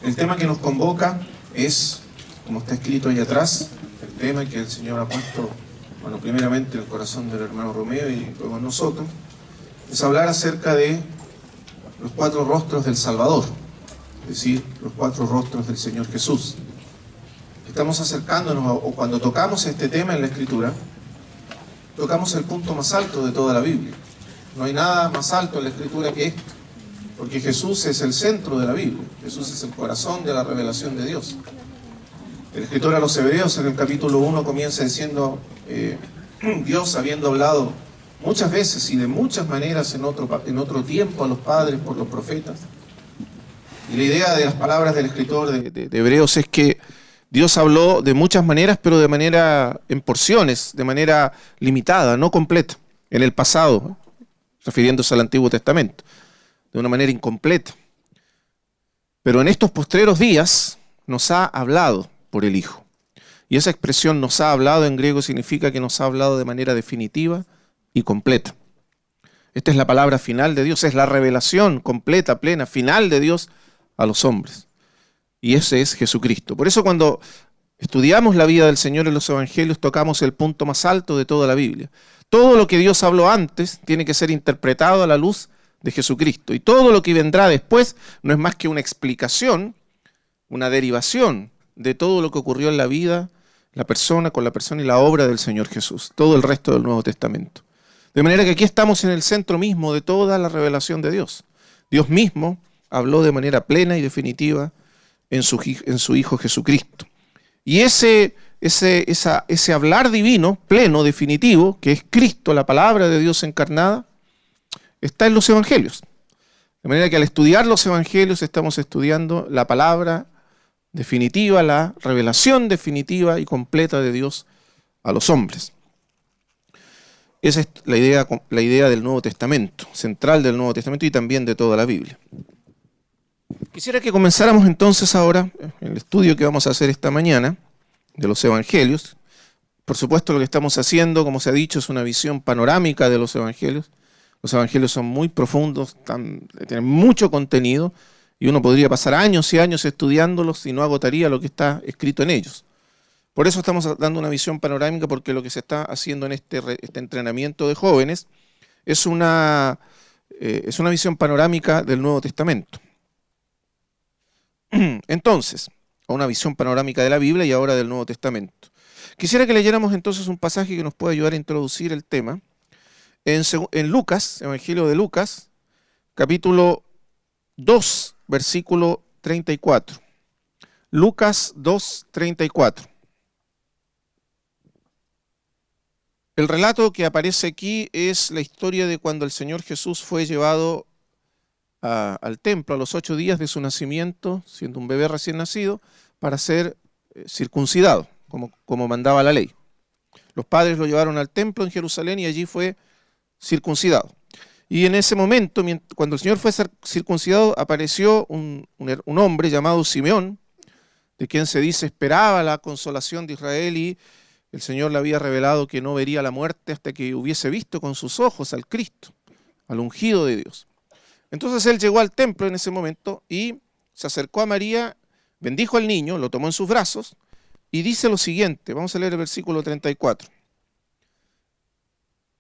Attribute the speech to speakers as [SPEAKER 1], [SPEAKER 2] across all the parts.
[SPEAKER 1] El tema que nos convoca es, como está escrito ahí atrás, el tema que el Señor ha puesto, bueno, primeramente en el corazón del hermano Romeo y luego en nosotros, es hablar acerca de los 4 rostros del Salvador, es decir, los 4 rostros del Señor Jesús. Estamos acercándonos, o cuando tocamos este tema en la Escritura, tocamos el punto más alto de toda la Biblia. No hay nada más alto en la Escritura que esto, porque Jesús es el centro de la Biblia, Jesús es el corazón de la revelación de Dios. El escritor a los Hebreos en el capítulo 1 comienza diciendo, Dios habiendo hablado muchas veces y de muchas maneras en otro tiempo a los padres por los profetas. Y la idea de las palabras del escritor de Hebreos es que Dios habló de muchas maneras, pero de manera en porciones, de manera limitada, no completa, en el pasado, refiriéndose al Antiguo Testamento, de una manera incompleta. Pero en estos postreros días nos ha hablado por el Hijo. Y esa expresión nos ha hablado en griego significa que nos ha hablado de manera definitiva y completa. Esta es la palabra final de Dios, es la revelación completa, plena, final de Dios a los hombres. Y ese es Jesucristo. Por eso cuando estudiamos la vida del Señor en los Evangelios, tocamos el punto más alto de toda la Biblia. Todo lo que Dios habló antes tiene que ser interpretado a la luz de Jesucristo. Y todo lo que vendrá después no es más que una explicación, una derivación de todo lo que ocurrió en la vida, con la persona y la obra del Señor Jesús. Todo el resto del Nuevo Testamento. De manera que aquí estamos en el centro mismo de toda la revelación de Dios. Dios mismo habló de manera plena y definitiva en su Hijo Jesucristo. Y ese hablar divino, pleno, definitivo, que es Cristo, la palabra de Dios encarnada, está en los Evangelios. De manera que al estudiar los Evangelios estamos estudiando la palabra definitiva, la revelación definitiva y completa de Dios a los hombres. Esa es la idea del Nuevo Testamento, central del Nuevo Testamento y también de toda la Biblia. Quisiera que comenzáramos entonces ahora el estudio que vamos a hacer esta mañana de los Evangelios. Por supuesto, lo que estamos haciendo, como se ha dicho, es una visión panorámica de los Evangelios. Los Evangelios son muy profundos, tienen mucho contenido y uno podría pasar años y años estudiándolos y no agotaría lo que está escrito en ellos. Por eso estamos dando una visión panorámica, porque lo que se está haciendo en este entrenamiento de jóvenes es una visión panorámica del Nuevo Testamento. Entonces, una visión panorámica de la Biblia y ahora del Nuevo Testamento. Quisiera que leyéramos entonces un pasaje que nos pueda ayudar a introducir el tema. En Lucas, Evangelio de Lucas, capítulo 2, versículo 34. Lucas 2, 34. El relato que aparece aquí es la historia de cuando el Señor Jesús fue llevado al templo a los 8 días de su nacimiento, siendo un bebé recién nacido, para ser circuncidado, como mandaba la ley. Los padres lo llevaron al templo en Jerusalén y allí fue circuncidado. Y en ese momento, cuando el Señor fue circuncidado, apareció un hombre llamado Simeón, de quien se dice esperaba la consolación de Israel, y el Señor le había revelado que no vería la muerte hasta que hubiese visto con sus ojos al Cristo, al ungido de Dios. Entonces él llegó al templo en ese momento y se acercó a María, bendijo al niño, lo tomó en sus brazos y dice lo siguiente, vamos a leer el versículo 34.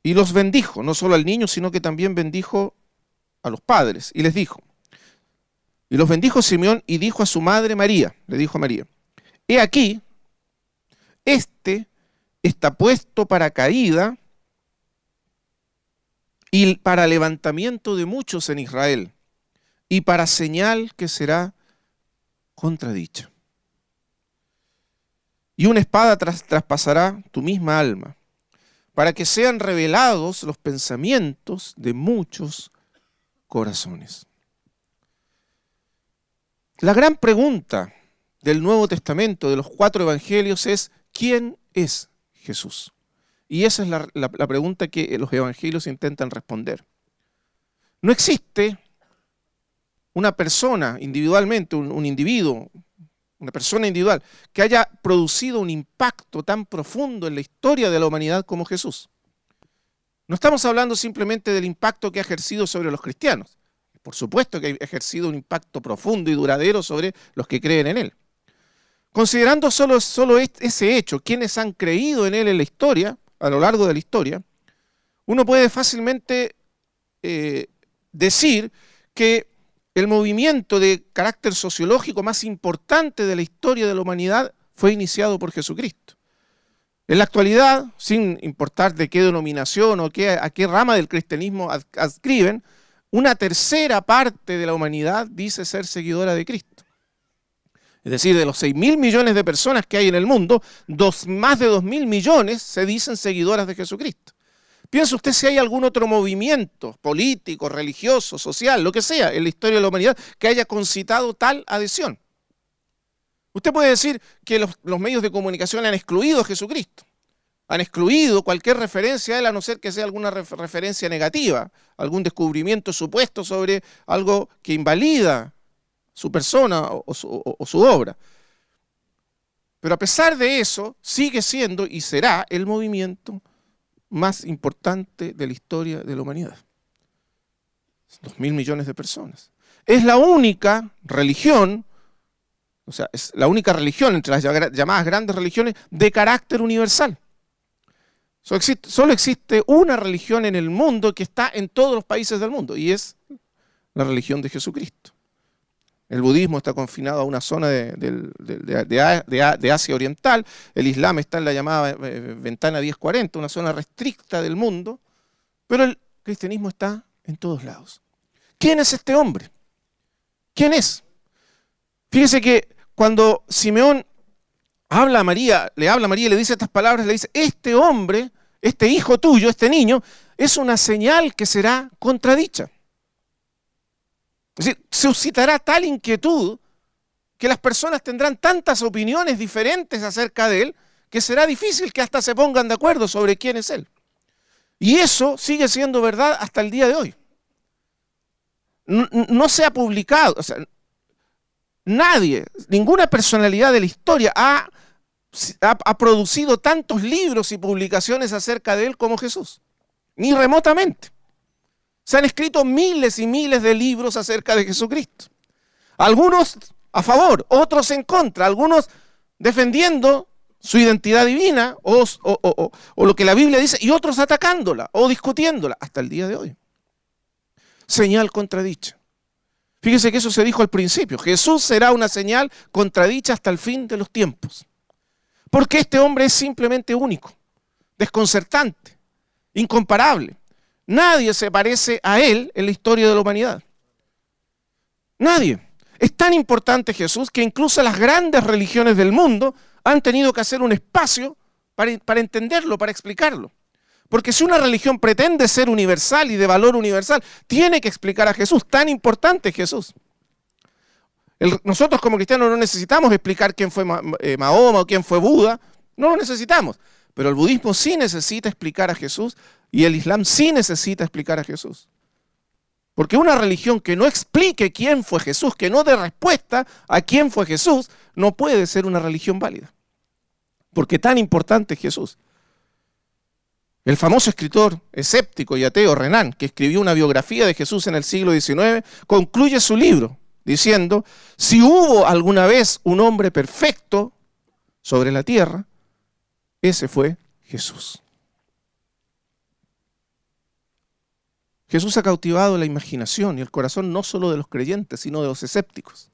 [SPEAKER 1] Y los bendijo, no solo al niño, sino que también bendijo a los padres y les dijo. Y los bendijo Simeón y dijo a su madre María, le dijo a María, he aquí, este está puesto para caída y para levantamiento de muchos en Israel, y para señal que será contradicha. Y una espada traspasará tu misma alma, para que sean revelados los pensamientos de muchos corazones. La gran pregunta del Nuevo Testamento, de los 4 evangelios, es ¿quién es Jesús? Y esa es la pregunta que los evangelios intentan responder. No existe una persona individualmente, un individuo, una persona individual, que haya producido un impacto tan profundo en la historia de la humanidad como Jesús. No estamos hablando simplemente del impacto que ha ejercido sobre los cristianos, por supuesto que ha ejercido un impacto profundo y duradero sobre los que creen en Él. Considerando solo ese hecho, quienes han creído en Él en la historia, a lo largo de la historia, uno puede fácilmente decir que el movimiento de carácter sociológico más importante de la historia de la humanidad fue iniciado por Jesucristo. En la actualidad, sin importar de qué denominación o a qué rama del cristianismo adscriben, una tercera parte de la humanidad dice ser seguidora de Cristo. Es decir, de los 6.000 millones de personas que hay en el mundo, más de 2.000 millones se dicen seguidoras de Jesucristo. Piensa usted si hay algún otro movimiento político, religioso, social, lo que sea, en la historia de la humanidad que haya concitado tal adhesión. Usted puede decir que los medios de comunicación han excluido a Jesucristo, han excluido cualquier referencia a Él, a no ser que sea alguna referencia negativa, algún descubrimiento supuesto sobre algo que invalida su persona o su obra. Pero a pesar de eso, sigue siendo y será el movimiento más importante de la historia de la humanidad. 2.000 millones de personas. Es la única religión, o sea, es la única religión entre las llamadas grandes religiones de carácter universal. Solo existe una religión en el mundo que está en todos los países del mundo, y es la religión de Jesucristo. El budismo está confinado a una zona de Asia Oriental, el Islam está en la llamada ventana 1040, una zona restricta del mundo, pero el cristianismo está en todos lados. ¿Quién es este hombre? ¿Quién es? Fíjese que cuando Simeón habla a María, le dice estas palabras, le dice, este hombre, este hijo tuyo, este niño, es una señal que será contradicha. Es decir, suscitará tal inquietud que las personas tendrán tantas opiniones diferentes acerca de él que será difícil que hasta se pongan de acuerdo sobre quién es él. Y eso sigue siendo verdad hasta el día de hoy. No se ha publicado, o sea, nadie, ninguna personalidad de la historia ha producido tantos libros y publicaciones acerca de él como Jesús, ni remotamente. Se han escrito miles y miles de libros acerca de Jesucristo. Algunos a favor, otros en contra, algunos defendiendo su identidad divina o lo que la Biblia dice, y otros atacándola o discutiéndola hasta el día de hoy. Señal contradicha. Fíjese que eso se dijo al principio. Jesús será una señal contradicha hasta el fin de los tiempos. Porque este hombre es simplemente único, desconcertante, incomparable. Nadie se parece a él en la historia de la humanidad. Nadie. Es tan importante Jesús que incluso las grandes religiones del mundo han tenido que hacer un espacio para entenderlo, para explicarlo. Porque si una religión pretende ser universal y de valor universal, tiene que explicar a Jesús. Tan importante es Jesús. Nosotros como cristianos no necesitamos explicar quién fue Mahoma o quién fue Buda. No lo necesitamos. Pero el budismo sí necesita explicar a Jesús y el Islam sí necesita explicar a Jesús. Porque una religión que no explique quién fue Jesús, que no dé respuesta a quién fue Jesús, no puede ser una religión válida. Porque tan importante es Jesús. El famoso escritor escéptico y ateo Renan, que escribió una biografía de Jesús en el siglo XIX, concluye su libro diciendo, si hubo alguna vez un hombre perfecto sobre la tierra, ese fue Jesús. Jesús ha cautivado la imaginación y el corazón no solo de los creyentes, sino de los escépticos.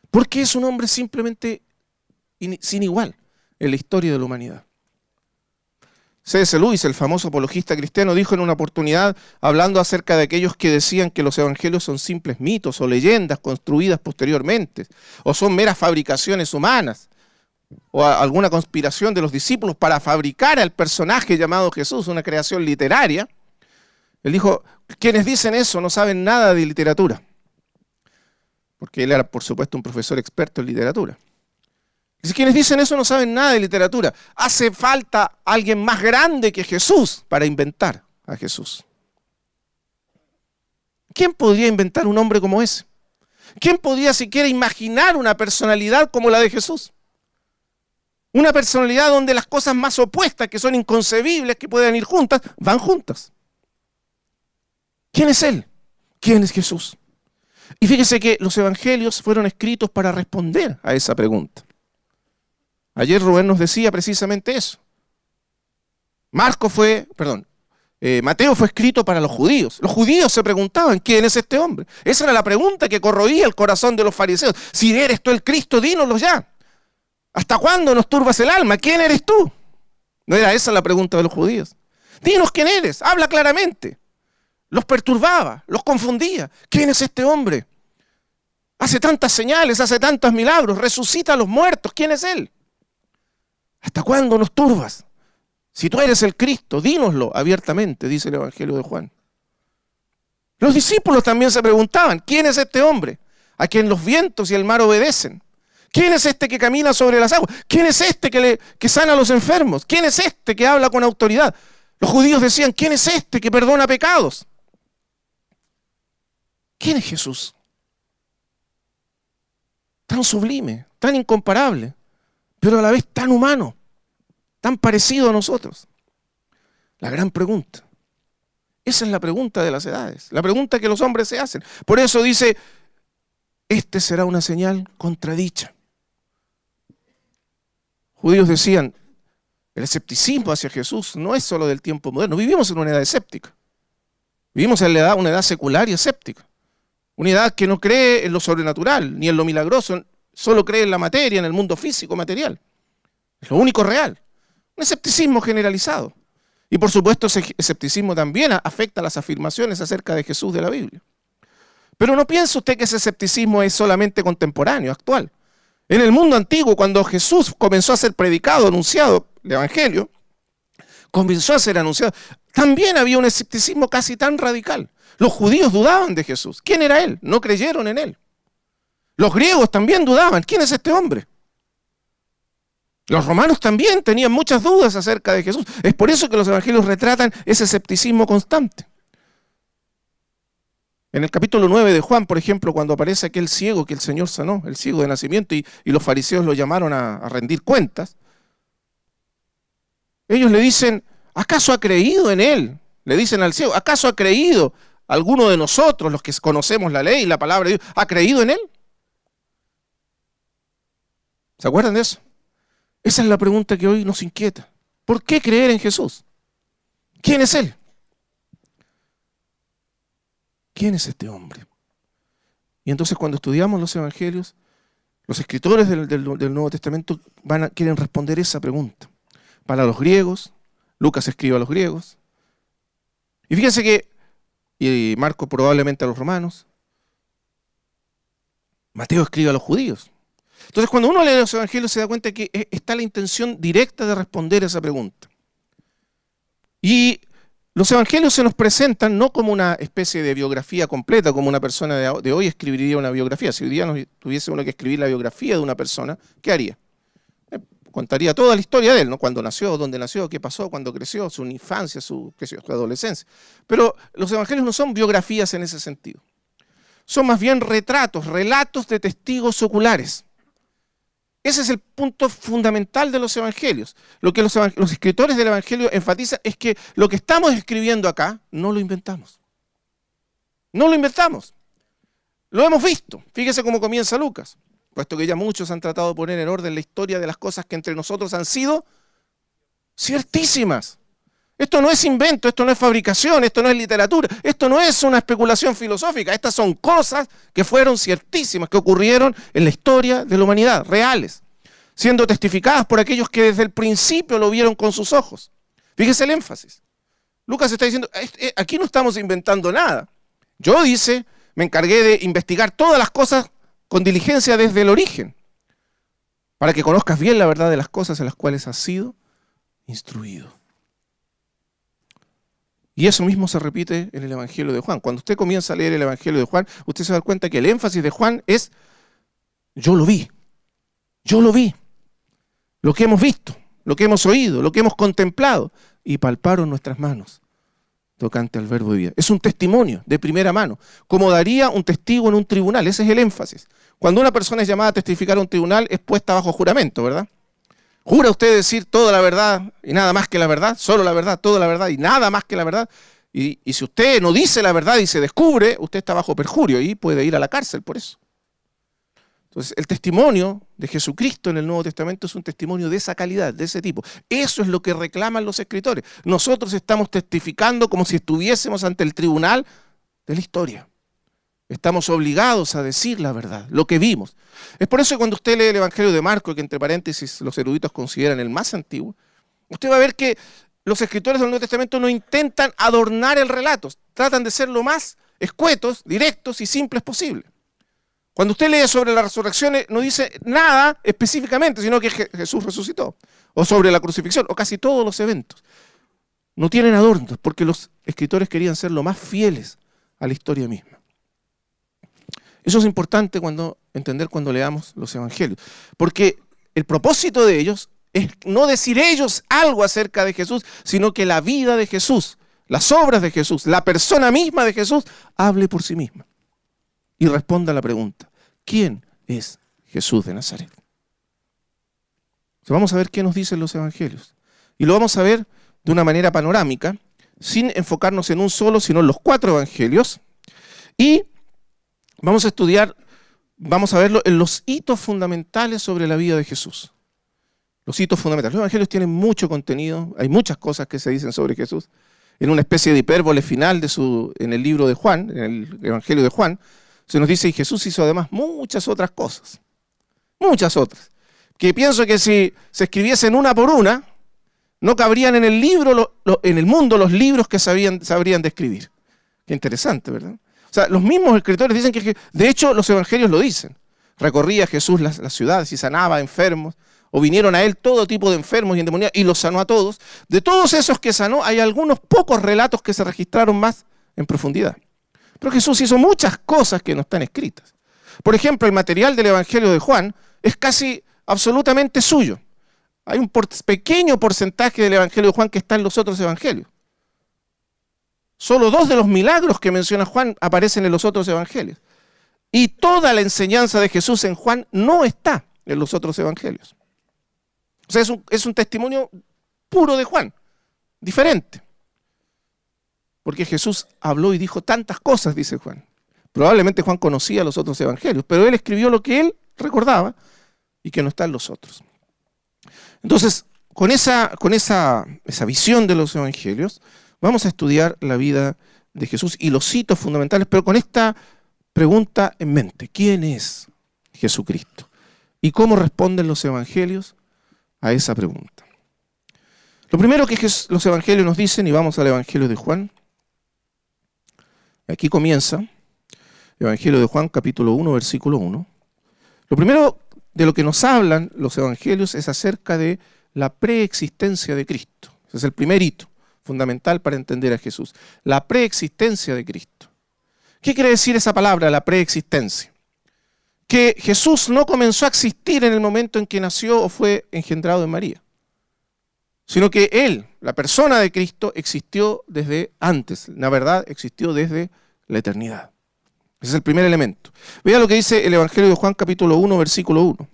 [SPEAKER 1] Porque es un hombre simplemente sin igual en la historia de la humanidad. C.S. Lewis, el famoso apologista cristiano, dijo en una oportunidad, hablando acerca de aquellos que decían que los evangelios son simples mitos o leyendas construidas posteriormente, o son meras fabricaciones humanas, o alguna conspiración de los discípulos para fabricar al personaje llamado Jesús, una creación literaria. Él dijo, quienes dicen eso no saben nada de literatura, porque él era, por supuesto, un profesor experto en literatura. Dice, quienes dicen eso no saben nada de literatura. Hace falta alguien más grande que Jesús para inventar a Jesús. ¿Quién podría inventar un hombre como ese? ¿Quién podría siquiera imaginar una personalidad como la de Jesús? Una personalidad donde las cosas más opuestas, que son inconcebibles, que puedan ir juntas, van juntas. ¿Quién es Él? ¿Quién es Jesús? Y fíjese que los evangelios fueron escritos para responder a esa pregunta. Ayer Rubén nos decía precisamente eso. Mateo fue escrito para los judíos. Los judíos se preguntaban, ¿quién es este hombre? Esa era la pregunta que corroía el corazón de los fariseos. Si eres tú el Cristo, dínoslo ya. ¿Hasta cuándo nos turbas el alma? ¿Quién eres tú? No era esa la pregunta de los judíos. Dinos quién eres, habla claramente. Los perturbaba, los confundía. ¿Quién es este hombre? Hace tantas señales, hace tantos milagros, resucita a los muertos. ¿Quién es él? ¿Hasta cuándo nos turbas? Si tú eres el Cristo, dínoslo abiertamente, dice el Evangelio de Juan. Los discípulos también se preguntaban, ¿quién es este hombre a quien los vientos y el mar obedecen? ¿Quién es este que camina sobre las aguas? ¿Quién es este que sana a los enfermos? ¿Quién es este que habla con autoridad? Los judíos decían, ¿quién es este que perdona pecados? ¿Quién es Jesús? Tan sublime, tan incomparable, pero a la vez tan humano, tan parecido a nosotros. La gran pregunta. Esa es la pregunta de las edades, la pregunta que los hombres se hacen. Por eso dice, este será una señal contradicha. Judíos decían, el escepticismo hacia Jesús no es solo del tiempo moderno. Vivimos en una edad escéptica. Vivimos en una edad secular y escéptica. Una edad que no cree en lo sobrenatural, ni en lo milagroso, solo cree en la materia, en el mundo físico, material. Es lo único real. Un escepticismo generalizado. Y por supuesto ese escepticismo también afecta las afirmaciones acerca de Jesús de la Biblia. Pero no piense usted que ese escepticismo es solamente contemporáneo, actual. En el mundo antiguo, cuando Jesús comenzó a ser predicado, anunciado, el Evangelio, comenzó a ser anunciado, también había un escepticismo casi tan radical. Los judíos dudaban de Jesús. ¿Quién era él? No creyeron en él. Los griegos también dudaban. ¿Quién es este hombre? Los romanos también tenían muchas dudas acerca de Jesús. Es por eso que los evangelios retratan ese escepticismo constante. En el capítulo 9 de Juan, por ejemplo, cuando aparece aquel ciego que el Señor sanó, el ciego de nacimiento, y los fariseos lo llamaron a rendir cuentas, ellos le dicen, ¿acaso ha creído en él? Le dicen al ciego, ¿acaso ha creído alguno de nosotros, los que conocemos la ley y la palabra de Dios, ha creído en él? ¿Se acuerdan de eso? Esa es la pregunta que hoy nos inquieta. ¿Por qué creer en Jesús? ¿Quién es él? ¿Quién es este hombre? Y entonces cuando estudiamos los evangelios, los escritores del Nuevo Testamento quieren responder esa pregunta. Para los griegos, Lucas escribe a los griegos. Y fíjense que, y Marco probablemente a los romanos, Mateo escribe a los judíos. Entonces cuando uno lee los evangelios se da cuenta que está la intención directa de responder a esa pregunta. Y los evangelios se nos presentan no como una especie de biografía completa, como una persona de hoy escribiría una biografía. Si hoy día nos tuviese uno que escribir la biografía de una persona, ¿qué haría? Contaría toda la historia de él, ¿no? Cuándo nació, dónde nació, qué pasó, cuándo creció, su infancia, su adolescencia. Pero los evangelios no son biografías en ese sentido. Son más bien retratos, relatos de testigos oculares. Ese es el punto fundamental de los evangelios. Lo que los escritores del evangelio enfatizan es que lo que estamos escribiendo acá no lo inventamos. No lo inventamos. Lo hemos visto. Fíjese cómo comienza Lucas. Puesto que ya muchos han tratado de poner en orden la historia de las cosas que entre nosotros han sido ciertísimas. Esto no es invento, esto no es fabricación, esto no es literatura, esto no es una especulación filosófica. Estas son cosas que fueron ciertísimas, que ocurrieron en la historia de la humanidad, reales, siendo testificadas por aquellos que desde el principio lo vieron con sus ojos. Fíjese el énfasis. Lucas está diciendo, aquí no estamos inventando nada. Yo, dice, me encargué de investigar todas las cosas con diligencia desde el origen, para que conozcas bien la verdad de las cosas en las cuales has sido instruido. Y eso mismo se repite en el Evangelio de Juan. Cuando usted comienza a leer el Evangelio de Juan, usted se da cuenta que el énfasis de Juan es, yo lo vi, lo que hemos visto, lo que hemos oído, lo que hemos contemplado, y palparon nuestras manos tocante al verbo de vida. Es un testimonio de primera mano, como daría un testigo en un tribunal. Ese es el énfasis. Cuando una persona es llamada a testificar a un tribunal, es puesta bajo juramento, ¿verdad? ¿Jura usted decir toda la verdad y nada más que la verdad? Solo la verdad, toda la verdad y nada más que la verdad. Y si usted no dice la verdad y se descubre, usted está bajo perjurio y puede ir a la cárcel por eso. Entonces, el testimonio de Jesucristo en el Nuevo Testamento es un testimonio de esa calidad, de ese tipo. Eso es lo que reclaman los escritores. Nosotros estamos testificando como si estuviésemos ante el tribunal de la historia. Estamos obligados a decir la verdad, lo que vimos. Es por eso que cuando usted lee el Evangelio de Marcos, que entre paréntesis los eruditos consideran el más antiguo, usted va a ver que los escritores del Nuevo Testamento no intentan adornar el relato, tratan de ser lo más escuetos, directos y simples posible. Cuando usted lee sobre la resurrección no dice nada específicamente, sino que Jesús resucitó, o sobre la crucifixión, o casi todos los eventos. No tienen adornos, porque los escritores querían ser lo más fieles a la historia misma. Eso es importante entender cuando leamos los evangelios, porque el propósito de ellos es no decir ellos algo acerca de Jesús, sino que la vida de Jesús, las obras de Jesús, la persona misma de Jesús, hable por sí misma. Y responda a la pregunta, ¿quién es Jesús de Nazaret? Vamos a ver qué nos dicen los evangelios. Y lo vamos a ver de una manera panorámica, sin enfocarnos en un solo, sino en los 4 evangelios. Y vamos a estudiar, vamos a verlo en los hitos fundamentales sobre la vida de Jesús. Los hitos fundamentales. Los evangelios tienen mucho contenido, hay muchas cosas que se dicen sobre Jesús. En una especie de hipérbole final en el libro de Juan, en el evangelio de Juan, se nos dice, y Jesús hizo además muchas otras cosas. Muchas otras. Que pienso que si se escribiesen una por una, no cabrían en el libro, en el mundo, los libros que sabrían de escribir. Qué interesante, ¿verdad? O sea, los mismos escritores dicen que, de hecho, los evangelios lo dicen. Recorría Jesús las ciudades y sanaba enfermos, o vinieron a él todo tipo de enfermos y endemoniados, y los sanó a todos. De todos esos que sanó, hay algunos pocos relatos que se registraron más en profundidad. Pero Jesús hizo muchas cosas que no están escritas. Por ejemplo, el material del Evangelio de Juan es casi absolutamente suyo. Hay un pequeño porcentaje del Evangelio de Juan que está en los otros evangelios. Solo 2 de los milagros que menciona Juan aparecen en los otros evangelios. Y toda la enseñanza de Jesús en Juan no está en los otros evangelios. O sea, es un testimonio puro de Juan, diferente. Porque Jesús habló y dijo tantas cosas, dice Juan. Probablemente Juan conocía los otros evangelios, pero él escribió lo que él recordaba y que no está en los otros. Entonces, con esa visión de los evangelios, vamos a estudiar la vida de Jesús y los hitos fundamentales, pero con esta pregunta en mente. ¿Quién es Jesucristo? ¿Y cómo responden los evangelios a esa pregunta? Lo primero que los evangelios nos dicen, y vamos al evangelio de Juan. Aquí comienza, Evangelio de Juan, capítulo 1, versículo 1. Lo primero de lo que nos hablan los evangelios es acerca de la preexistencia de Cristo. Ese es el primer hito fundamental para entender a Jesús. La preexistencia de Cristo. ¿Qué quiere decir esa palabra, la preexistencia? Que Jesús no comenzó a existir en el momento en que nació o fue engendrado de María, sino que Él, la persona de Cristo, existió desde antes. La verdad, existió desde la eternidad. Ese es el primer elemento. Vea lo que dice el Evangelio de Juan, capítulo 1, versículo 1.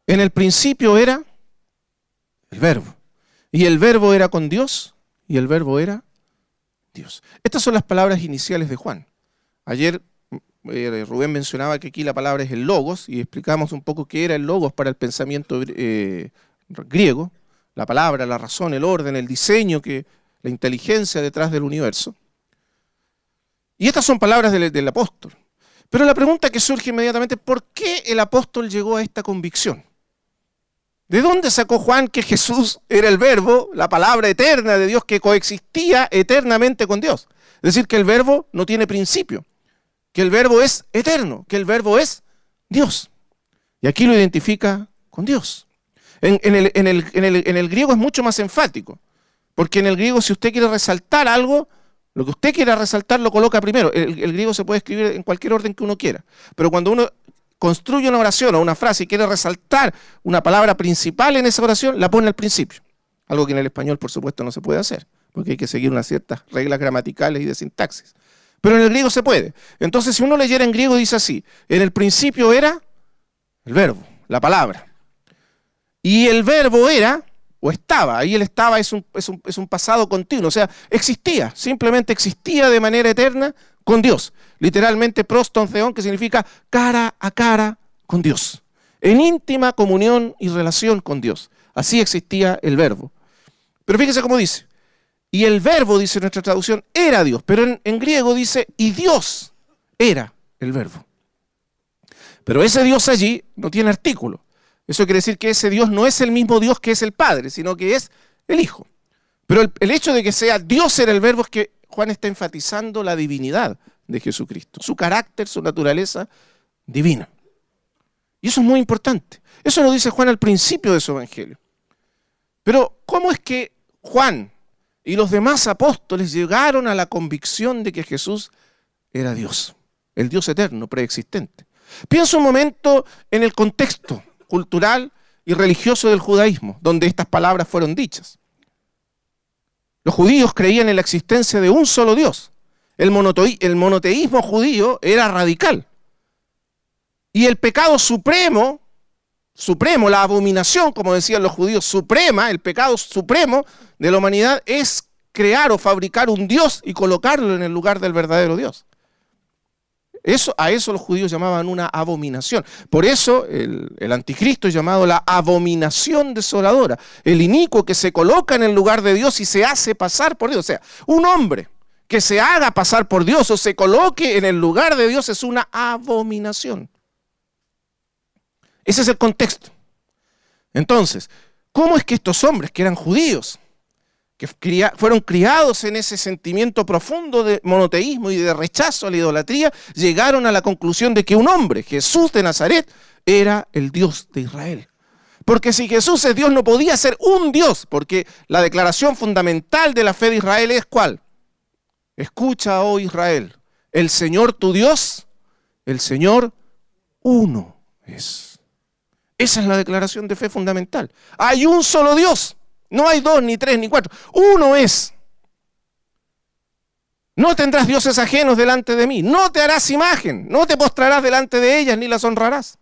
[SPEAKER 1] En el principio era el Verbo, y el Verbo era con Dios, y el Verbo era Dios. Estas son las palabras iniciales de Juan. Ayer Rubén mencionaba que aquí la palabra es el logos, y explicamos un poco qué era el logos para el pensamiento griego. La palabra, la razón, el orden, el diseño, la inteligencia detrás del universo. Y estas son palabras del apóstol. Pero la pregunta que surge inmediatamente, ¿por qué el apóstol llegó a esta convicción? ¿De dónde sacó Juan que Jesús era el Verbo, la palabra eterna de Dios que coexistía eternamente con Dios? Es decir, que el Verbo no tiene principio, que el Verbo es eterno, que el Verbo es Dios. Y aquí lo identifica con Dios. En el griego es mucho más enfático, porque en el griego si usted quiere resaltar algo, lo que usted quiera resaltar lo coloca primero. El griego se puede escribir en cualquier orden que uno quiera, pero cuando uno construye una oración o una frase y quiere resaltar una palabra principal en esa oración, la pone al principio. Algo que en el español, por supuesto, no se puede hacer, porque hay que seguir unas ciertas reglas gramaticales y de sintaxis. Pero en el griego se puede. Entonces, si uno leyera en griego, dice así: en el principio era el verbo, la palabra.
[SPEAKER 2] Y el verbo era, o estaba, ahí el estaba es un pasado continuo, o sea, existía, simplemente existía de manera eterna con Dios. Literalmente proston theon, que significa cara a cara con Dios, en íntima comunión y relación con Dios. Así existía el verbo. Pero fíjese cómo dice, y el verbo, dice nuestra traducción, era Dios, pero en griego dice, y Dios era el verbo. Pero ese Dios allí no tiene artículo. Eso quiere decir que ese Dios no es el mismo Dios que es el Padre, sino que es el Hijo. Pero el hecho de que sea Dios era el verbo es que Juan está enfatizando la divinidad de Jesucristo, su carácter, su naturaleza divina. Y eso es muy importante. Eso lo dice Juan al principio de su evangelio. Pero ¿cómo es que Juan y los demás apóstoles llegaron a la convicción de que Jesús era Dios, el Dios eterno, preexistente? Piensa un momento en el contexto cultural y religioso del judaísmo, donde estas palabras fueron dichas. Los judíos creían en la existencia de un solo Dios. El monoteísmo judío era radical. Y el pecado supremo, la abominación, como decían los judíos, suprema, el pecado supremo de la humanidad es crear o fabricar un Dios y colocarlo en el lugar del verdadero Dios. A eso los judíos llamaban una abominación. Por eso el anticristo es llamado la abominación desoladora. El inicuo que se coloca en el lugar de Dios y se hace pasar por Dios. O sea, un hombre que se haga pasar por Dios o se coloque en el lugar de Dios es una abominación. Ese es el contexto. Entonces, ¿cómo es que estos hombres que eran judíos, que fueron criados en ese sentimiento profundo de monoteísmo y de rechazo a la idolatría, llegaron a la conclusión de que un hombre, Jesús de Nazaret, era el Dios de Israel? Porque si Jesús es Dios, no podía ser un Dios, porque la declaración fundamental de la fe de Israel es ¿cuál? Escucha, oh Israel, el Señor tu Dios, el Señor uno es. Esa es la declaración de fe fundamental. Hay un solo Dios. No hay dos, ni tres, ni cuatro. Uno es. No tendrás dioses ajenos delante de mí. No te harás imagen. No te postrarás delante de ellas, ni las honrarás.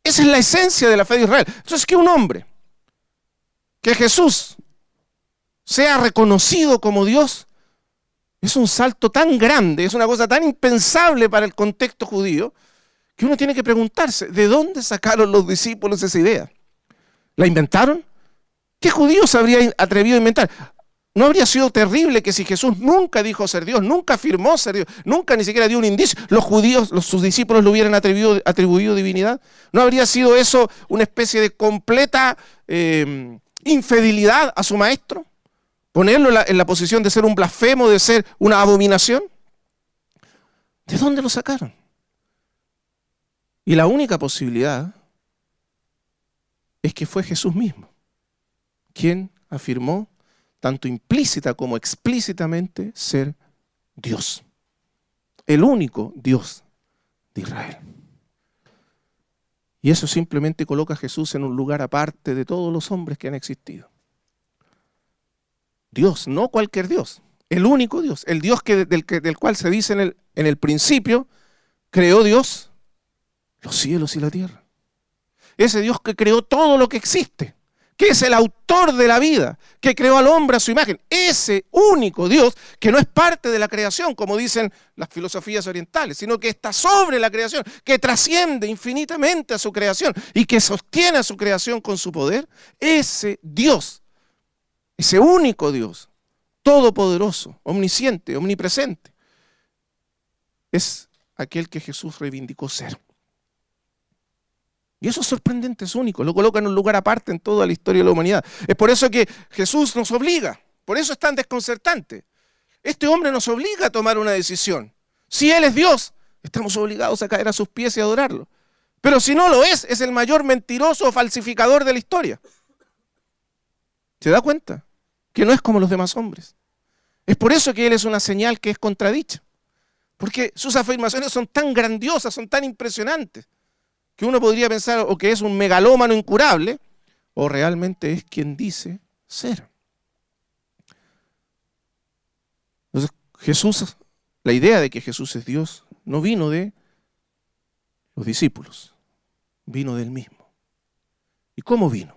[SPEAKER 2] Esa es la esencia de la fe de Israel. Entonces, que un hombre, que Jesús sea reconocido como Dios, es un salto tan grande, es una cosa tan impensable para el contexto judío, que uno tiene que preguntarse, ¿de dónde sacaron los discípulos esa idea? ¿La inventaron? ¿Qué judío se habría atrevido a inventar? ¿No habría sido terrible que si Jesús nunca dijo ser Dios, nunca afirmó ser Dios, nunca ni siquiera dio un indicio, los judíos, sus discípulos le hubieran atribuido divinidad? ¿No habría sido eso una especie de completa infidelidad a su maestro? ¿Ponerlo en la posición de ser un blasfemo, de ser una abominación? ¿De dónde lo sacaron? Y la única posibilidad es que fue Jesús mismo quien afirmó, tanto implícita como explícitamente, ser Dios. El único Dios de Israel. Y eso simplemente coloca a Jesús en un lugar aparte de todos los hombres que han existido. Dios, no cualquier Dios, el único Dios, el Dios del cual se dice en el principio, creó Dios los cielos y la tierra. Ese Dios que creó todo lo que existe, que es el autor de la vida, que creó al hombre a su imagen. Ese único Dios que no es parte de la creación, como dicen las filosofías orientales, sino que está sobre la creación, que trasciende infinitamente a su creación y que sostiene a su creación con su poder. Ese Dios, ese único Dios, todopoderoso, omnisciente, omnipresente, es aquel que Jesús reivindicó ser. Y eso es sorprendente, es único, lo coloca en un lugar aparte en toda la historia de la humanidad. Es por eso que Jesús nos obliga, por eso es tan desconcertante. Este hombre nos obliga a tomar una decisión. Si Él es Dios, estamos obligados a caer a sus pies y adorarlo. Pero si no lo es el mayor mentiroso o falsificador de la historia. ¿Se da cuenta? Que no es como los demás hombres. Es por eso que Él es una señal que es contradicha. Porque sus afirmaciones son tan grandiosas, son tan impresionantes, que uno podría pensar o que es un megalómano incurable, o realmente es quien dice ser. Entonces, Jesús, la idea de que Jesús es Dios, no vino de los discípulos, vino del mismo. ¿Y cómo vino?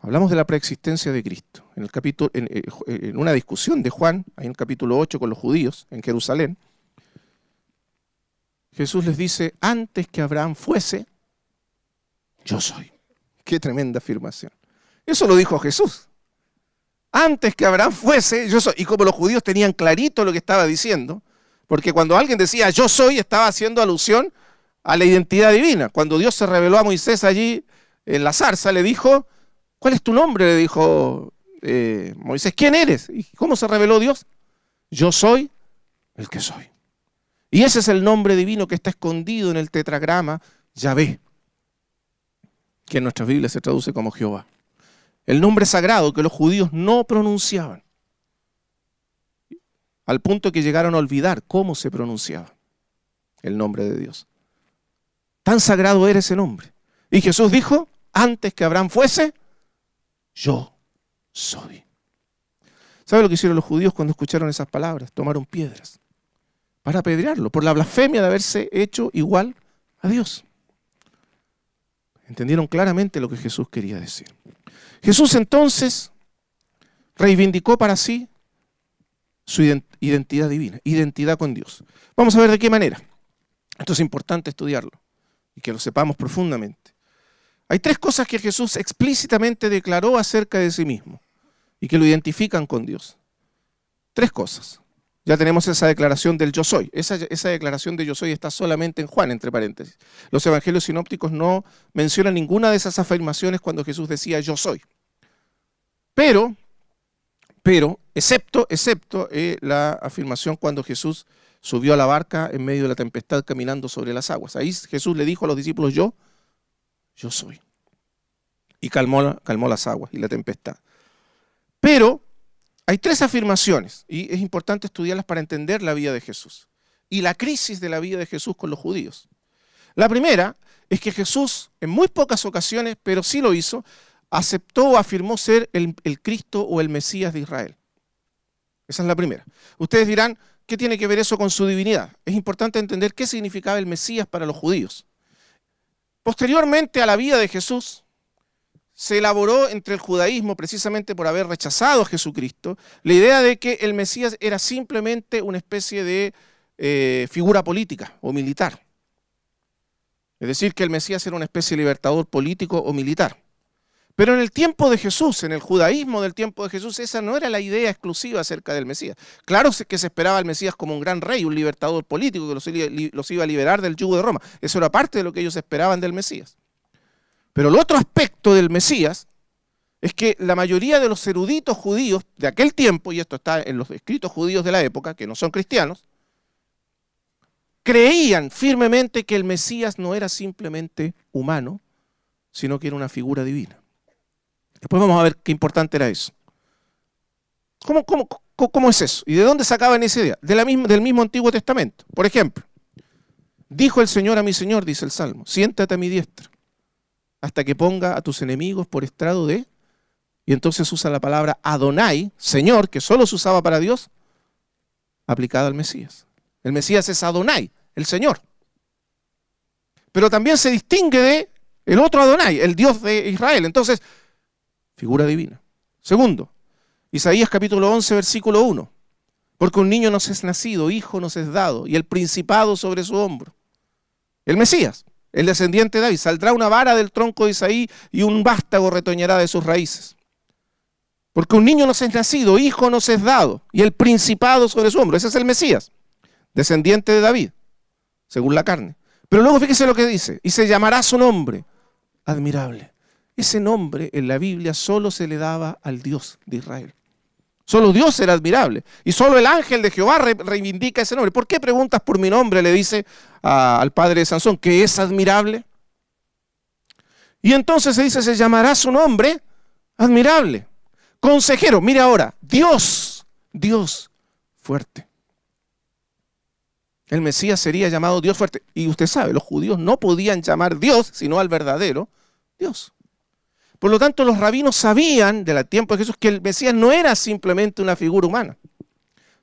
[SPEAKER 2] Hablamos de la preexistencia de Cristo. En una discusión de Juan, ahí en el capítulo 8 con los judíos en Jerusalén, Jesús les dice, antes que Abraham fuese, yo soy. Qué tremenda afirmación. Eso lo dijo Jesús. Antes que Abraham fuese, yo soy. Y como los judíos tenían clarito lo que estaba diciendo, porque cuando alguien decía yo soy, estaba haciendo alusión a la identidad divina. Cuando Dios se reveló a Moisés allí en la zarza, le dijo, ¿cuál es tu nombre? Le dijo Moisés, ¿quién eres? ¿Y cómo se reveló Dios? Yo soy el que soy. Y ese es el nombre divino que está escondido en el tetragrama Yahvé, que en nuestras Biblias se traduce como Jehová. El nombre sagrado que los judíos no pronunciaban, al punto que llegaron a olvidar cómo se pronunciaba el nombre de Dios. Tan sagrado era ese nombre. Y Jesús dijo, antes que Abraham fuese, yo soy. ¿Sabe lo que hicieron los judíos cuando escucharon esas palabras? Tomaron piedras para apedrearlo por la blasfemia de haberse hecho igual a Dios. Entendieron claramente lo que Jesús quería decir. Jesús entonces reivindicó para sí su identidad divina, identidad con Dios. Vamos a ver de qué manera. Esto es importante estudiarlo y que lo sepamos profundamente. Hay tres cosas que Jesús explícitamente declaró acerca de sí mismo y que lo identifican con Dios. Tres cosas. Ya tenemos esa declaración del yo soy. Esa declaración de yo soy está solamente en Juan, entre paréntesis. Los evangelios sinópticos no mencionan ninguna de esas afirmaciones cuando Jesús decía yo soy. Pero excepto la afirmación cuando Jesús subió a la barca en medio de la tempestad caminando sobre las aguas. Ahí Jesús le dijo a los discípulos yo soy. Y calmó las aguas y la tempestad. Pero hay tres afirmaciones, y es importante estudiarlas para entender la vida de Jesús y la crisis de la vida de Jesús con los judíos. La primera es que Jesús, en muy pocas ocasiones, pero sí lo hizo, aceptó o afirmó ser el Cristo o el Mesías de Israel. Esa es la primera. Ustedes dirán, ¿qué tiene que ver eso con su divinidad? Es importante entender qué significaba el Mesías para los judíos. Posteriormente a la vida de Jesús, se elaboró entre el judaísmo, precisamente por haber rechazado a Jesucristo, la idea de que el Mesías era simplemente una especie de figura política o militar. Es decir, que el Mesías era una especie de libertador político o militar. Pero en el tiempo de Jesús, en el judaísmo del tiempo de Jesús, esa no era la idea exclusiva acerca del Mesías. Claro que se esperaba al Mesías como un gran rey, un libertador político que los iba a liberar del yugo de Roma. Eso era parte de lo que ellos esperaban del Mesías. Pero el otro aspecto del Mesías es que la mayoría de los eruditos judíos de aquel tiempo, y esto está en los escritos judíos de la época, que no son cristianos, creían firmemente que el Mesías no era simplemente humano, sino que era una figura divina. Después vamos a ver qué importante era eso. ¿Cómo es eso? ¿Y de dónde sacaban esa idea? Del mismo Antiguo Testamento. Por ejemplo, dijo el Señor a mi Señor, dice el Salmo, siéntate a mi diestra, hasta que ponga a tus enemigos por estrado de... Y entonces usa la palabra Adonai, Señor, que solo se usaba para Dios, aplicada al Mesías. El Mesías es Adonai, el Señor. Pero también se distingue de el otro Adonai, el Dios de Israel. Entonces, figura divina. Segundo, Isaías capítulo 11, versículo 1. Porque un niño nos es nacido, hijo nos es dado, y el principado sobre su hombro. El Mesías, el descendiente de David, saldrá una vara del tronco de Isaí y un vástago retoñará de sus raíces. Porque un niño nos es nacido, hijo nos es dado, y el principado sobre su hombro. Ese es el Mesías, descendiente de David, según la carne. Pero luego fíjese lo que dice, y se llamará su nombre, admirable. Ese nombre en la Biblia solo se le daba al Dios de Israel. Solo Dios era admirable. Y solo el ángel de Jehová reivindica ese nombre. ¿Por qué preguntas por mi nombre? Le dice al padre de Sansón, que es admirable. Y entonces se dice, se llamará su nombre admirable. Consejero, mire ahora, Dios fuerte. El Mesías sería llamado Dios fuerte. Y usted sabe, los judíos no podían llamar Dios, sino al verdadero Dios. Por lo tanto, los rabinos sabían del tiempo de Jesús que el Mesías no era simplemente una figura humana,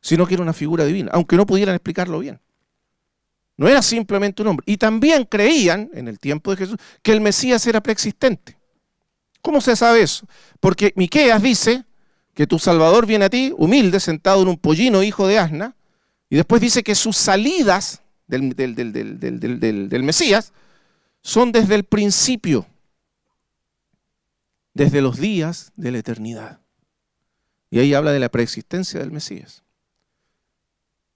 [SPEAKER 2] sino que era una figura divina, aunque no pudieran explicarlo bien. No era simplemente un hombre. Y también creían, en el tiempo de Jesús, que el Mesías era preexistente. ¿Cómo se sabe eso? Porque Miqueas dice que tu Salvador viene a ti, humilde, sentado en un pollino, hijo de asna, y después dice que sus salidas del Mesías son desde el principio, desde los días de la eternidad. Y ahí habla de la preexistencia del Mesías.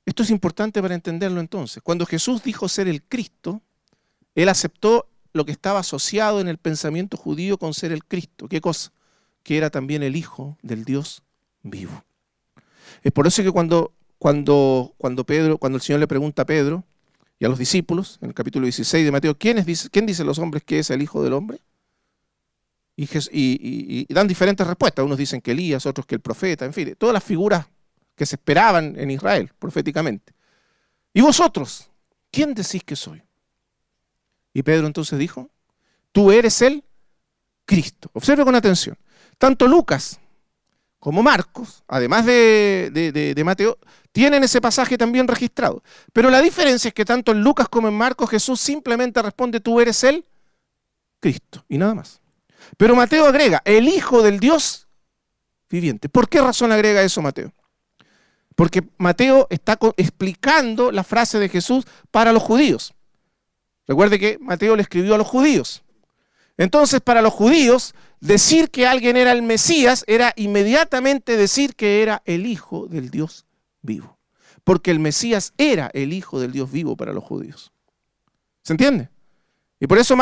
[SPEAKER 2] Esto es importante para entenderlo entonces. Cuando Jesús dijo ser el Cristo, Él aceptó lo que estaba asociado en el pensamiento judío con ser el Cristo. ¿Qué cosa? Que era también el Hijo del Dios vivo. Es por eso que cuando el Señor le pregunta a Pedro y a los discípulos, en el capítulo 16 de Mateo, ¿quién dice los hombres que es el Hijo del Hombre? Y dan diferentes respuestas. Unos dicen que Elías, otros que el profeta, en fin, todas las figuras que se esperaban en Israel proféticamente. ¿Y vosotros? ¿Quién decís que soy? Y Pedro entonces dijo, tú eres el Cristo. Observe con atención. Tanto Lucas como Marcos, además de Mateo, tienen ese pasaje también registrado. Pero la diferencia es que tanto en Lucas como en Marcos Jesús simplemente responde, tú eres el Cristo, y nada más. Pero Mateo agrega, el Hijo del Dios viviente. ¿Por qué razón agrega eso Mateo? Porque Mateo está explicando la frase de Jesús para los judíos. Recuerde que Mateo le escribió a los judíos. Entonces, para los judíos, decir que alguien era el Mesías era inmediatamente decir que era el Hijo del Dios vivo. Porque el Mesías era el Hijo del Dios vivo para los judíos. ¿Se entiende? Y por eso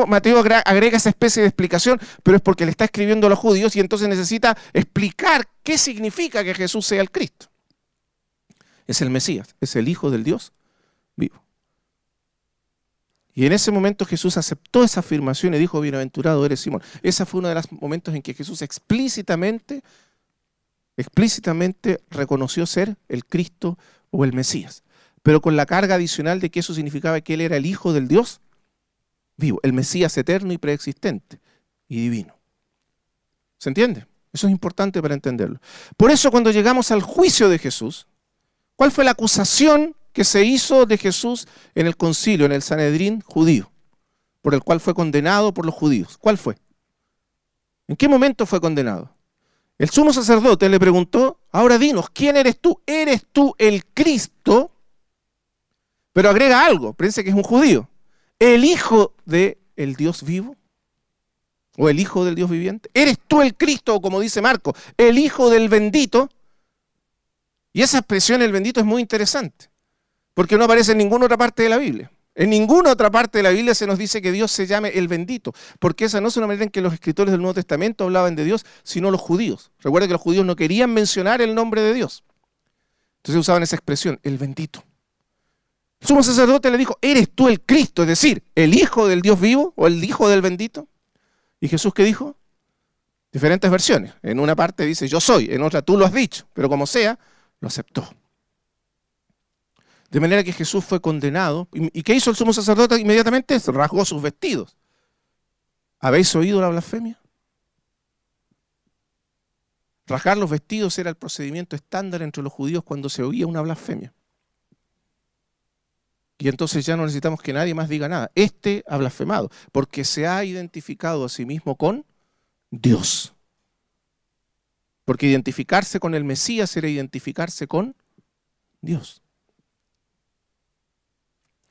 [SPEAKER 2] Mateo agrega esa especie de explicación, pero es porque le está escribiendo a los judíos y entonces necesita explicar qué significa que Jesús sea el Cristo. Es el Mesías, es el Hijo del Dios vivo. Y en ese momento Jesús aceptó esa afirmación y dijo, bienaventurado eres Simón. Ese fue uno de los momentos en que Jesús explícitamente reconoció ser el Cristo o el Mesías, pero con la carga adicional de que eso significaba que Él era el Hijo del Dios vivo, el Mesías eterno y preexistente y divino. ¿Se entiende? Eso es importante para entenderlo. Por eso cuando llegamos al juicio de Jesús, ¿cuál fue la acusación que se hizo de Jesús en el concilio, en el Sanedrín judío, por el cual fue condenado por los judíos? ¿Cuál fue? ¿En qué momento fue condenado? El sumo sacerdote le preguntó, ahora dinos, ¿quién eres tú? ¿Eres tú el Cristo? Pero agrega algo, piensa que es un judío. ¿El Hijo del Dios vivo? ¿O el Hijo del Dios viviente? ¿Eres tú el Cristo, o como dice Marcos, el Hijo del bendito? Y esa expresión, el bendito, es muy interesante, porque no aparece en ninguna otra parte de la Biblia. En ninguna otra parte de la Biblia se nos dice que Dios se llame el bendito, porque esa no es una manera en que los escritores del Nuevo Testamento hablaban de Dios, sino los judíos. Recuerda que los judíos no querían mencionar el nombre de Dios. Entonces usaban esa expresión, el bendito. El sumo sacerdote le dijo, ¿eres tú el Cristo? Es decir, el Hijo del Dios vivo o el Hijo del bendito. ¿Y Jesús qué dijo? Diferentes versiones. En una parte dice, yo soy, en otra, tú lo has dicho, pero como sea, lo aceptó. De manera que Jesús fue condenado. ¿Y qué hizo el sumo sacerdote inmediatamente? Rasgó sus vestidos. ¿Habéis oído la blasfemia? Rasgar los vestidos era el procedimiento estándar entre los judíos cuando se oía una blasfemia. Y entonces ya no necesitamos que nadie más diga nada. Este ha blasfemado, porque se ha identificado a sí mismo con Dios. Porque identificarse con el Mesías era identificarse con Dios.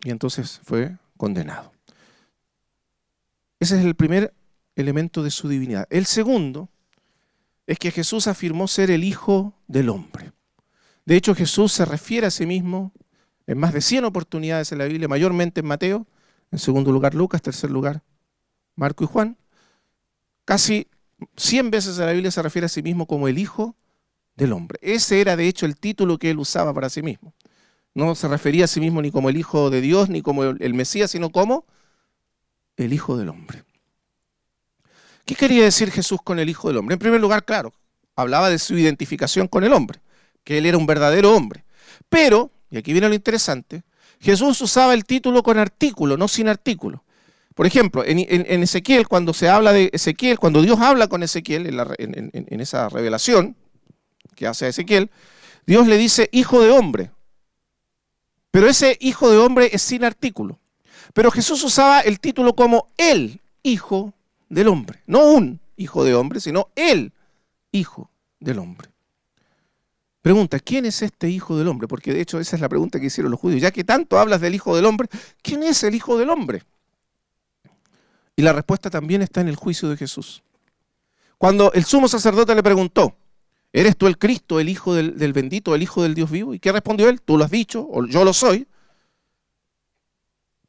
[SPEAKER 2] Y entonces fue condenado. Ese es el primer elemento de su divinidad. El segundo es que Jesús afirmó ser el Hijo del Hombre. De hecho, Jesús se refiere a sí mismo en más de 100 oportunidades en la Biblia, mayormente en Mateo, en segundo lugar Lucas, tercer lugar Marco y Juan. Casi 100 veces en la Biblia se refiere a sí mismo como el Hijo del Hombre. Ese era de hecho el título que él usaba para sí mismo. No se refería a sí mismo ni como el Hijo de Dios, ni como el Mesías, sino como el Hijo del Hombre. ¿Qué quería decir Jesús con el Hijo del Hombre? En primer lugar, claro, hablaba de su identificación con el hombre, que él era un verdadero hombre. Pero, y aquí viene lo interesante, Jesús usaba el título con artículo, no sin artículo. Por ejemplo, en Ezequiel, cuando se habla de Ezequiel, cuando Dios habla con Ezequiel, en esa revelación que hace a Ezequiel, Dios le dice Hijo de Hombre. Pero ese Hijo de Hombre es sin artículo. Pero Jesús usaba el título como el Hijo del hombre. No un hijo de hombre, sino el hijo del hombre. Pregunta, ¿quién es este hijo del hombre? Porque de hecho esa es la pregunta que hicieron los judíos. Ya que tanto hablas del hijo del hombre, ¿quién es el hijo del hombre? Y la respuesta también está en el juicio de Jesús. Cuando el sumo sacerdote le preguntó, ¿eres tú el Cristo, el hijo del bendito, el hijo del Dios vivo? ¿Y qué respondió él? Tú lo has dicho, o yo lo soy.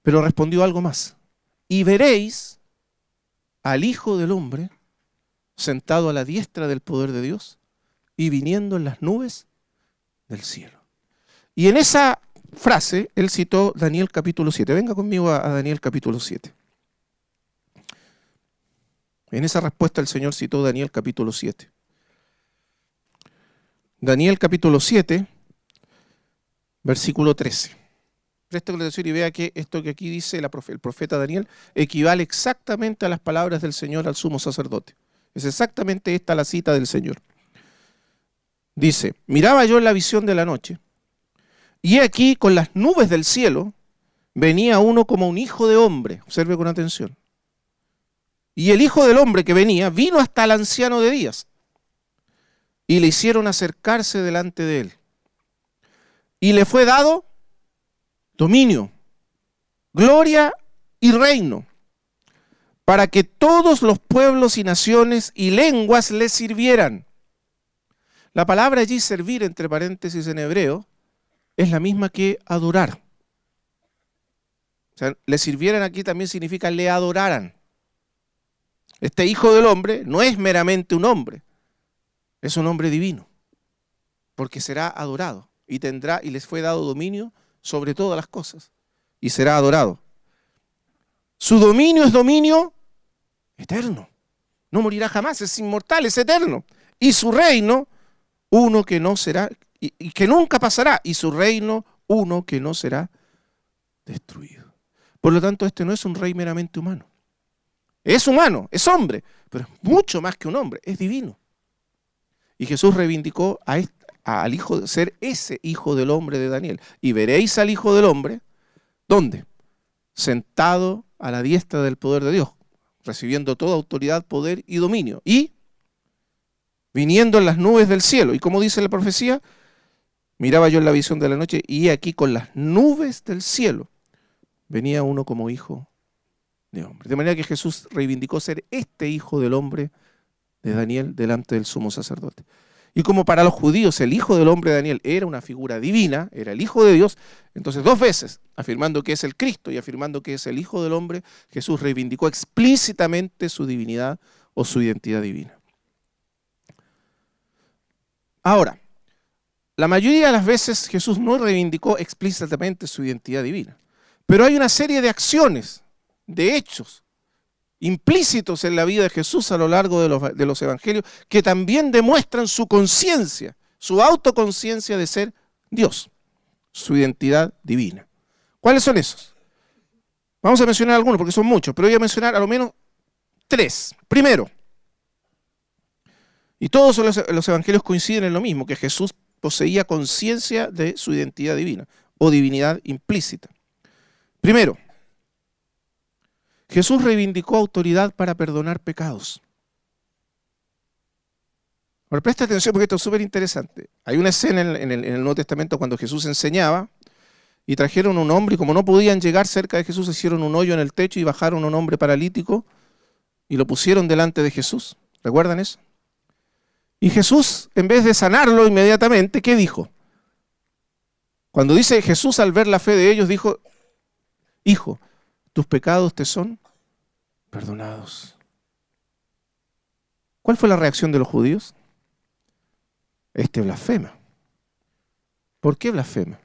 [SPEAKER 2] Pero respondió algo más. Y veréis al Hijo del Hombre sentado a la diestra del poder de Dios y viniendo en las nubes del cielo. Y en esa frase él citó Daniel capítulo 7. Venga conmigo a Daniel capítulo 7. En esa respuesta el Señor citó Daniel capítulo 7. Daniel capítulo 7, versículo 13. Preste atención y vea que esto que aquí dice el profeta Daniel equivale exactamente a las palabras del Señor al sumo sacerdote. Es exactamente esta la cita del Señor. Dice, miraba yo en la visión de la noche, y aquí con las nubes del cielo venía uno como un hijo de hombre. Observe con atención. Y el hijo del hombre que venía vino hasta el anciano de días, y le hicieron acercarse delante de él. Y le fue dado dominio, gloria y reino, para que todos los pueblos y naciones y lenguas le sirvieran. La palabra allí servir, entre paréntesis en hebreo, es la misma que adorar. O sea, le sirvieran aquí también significa le adoraran. Este hijo del hombre no es meramente un hombre, es un hombre divino, porque será adorado y tendrá y les fue dado dominio sobre todas las cosas, y será adorado. Su dominio es dominio eterno, no morirá jamás, es inmortal, es eterno, y su reino, uno que no será, y que nunca pasará, y su reino, uno que no será destruido. Por lo tanto, este no es un rey meramente humano. Es humano, es hombre, pero es mucho más que un hombre, es divino. Y Jesús reivindicó al hijo de ser ese hijo del hombre de Daniel. Y veréis al hijo del hombre, ¿dónde? Sentado a la diestra del poder de Dios, recibiendo toda autoridad, poder y dominio. Y viniendo en las nubes del cielo. Y como dice la profecía, miraba yo en la visión de la noche y aquí con las nubes del cielo venía uno como hijo de hombre. De manera que Jesús reivindicó ser este hijo del hombre de Daniel delante del sumo sacerdote. Y como para los judíos el hijo del hombre de Daniel era una figura divina, era el hijo de Dios, entonces dos veces, afirmando que es el Cristo y afirmando que es el hijo del hombre, Jesús reivindicó explícitamente su divinidad o su identidad divina. Ahora, la mayoría de las veces Jesús no reivindicó explícitamente su identidad divina, pero hay una serie de acciones, de hechos, implícitos en la vida de Jesús a lo largo de los evangelios, que también demuestran su conciencia, su autoconciencia de ser Dios, su identidad divina. ¿Cuáles son esos? Vamos a mencionar algunos porque son muchos, pero voy a mencionar a lo menos tres. Primero, y todos los evangelios coinciden en lo mismo, que Jesús poseía conciencia de su identidad divina o divinidad implícita. Primero, Jesús reivindicó autoridad para perdonar pecados. Ahora presta atención porque esto es súper interesante. Hay una escena en el Nuevo Testamento cuando Jesús enseñaba y trajeron un hombre y como no podían llegar cerca de Jesús, hicieron un hoyo en el techo y bajaron a un hombre paralítico y lo pusieron delante de Jesús. ¿Recuerdan eso? Y Jesús, en vez de sanarlo inmediatamente, ¿qué dijo? Cuando dice Jesús al ver la fe de ellos, dijo, hijo, tus pecados te son perdonados. ¿Cuál fue la reacción de los judíos? Este blasfema. ¿Por qué blasfema?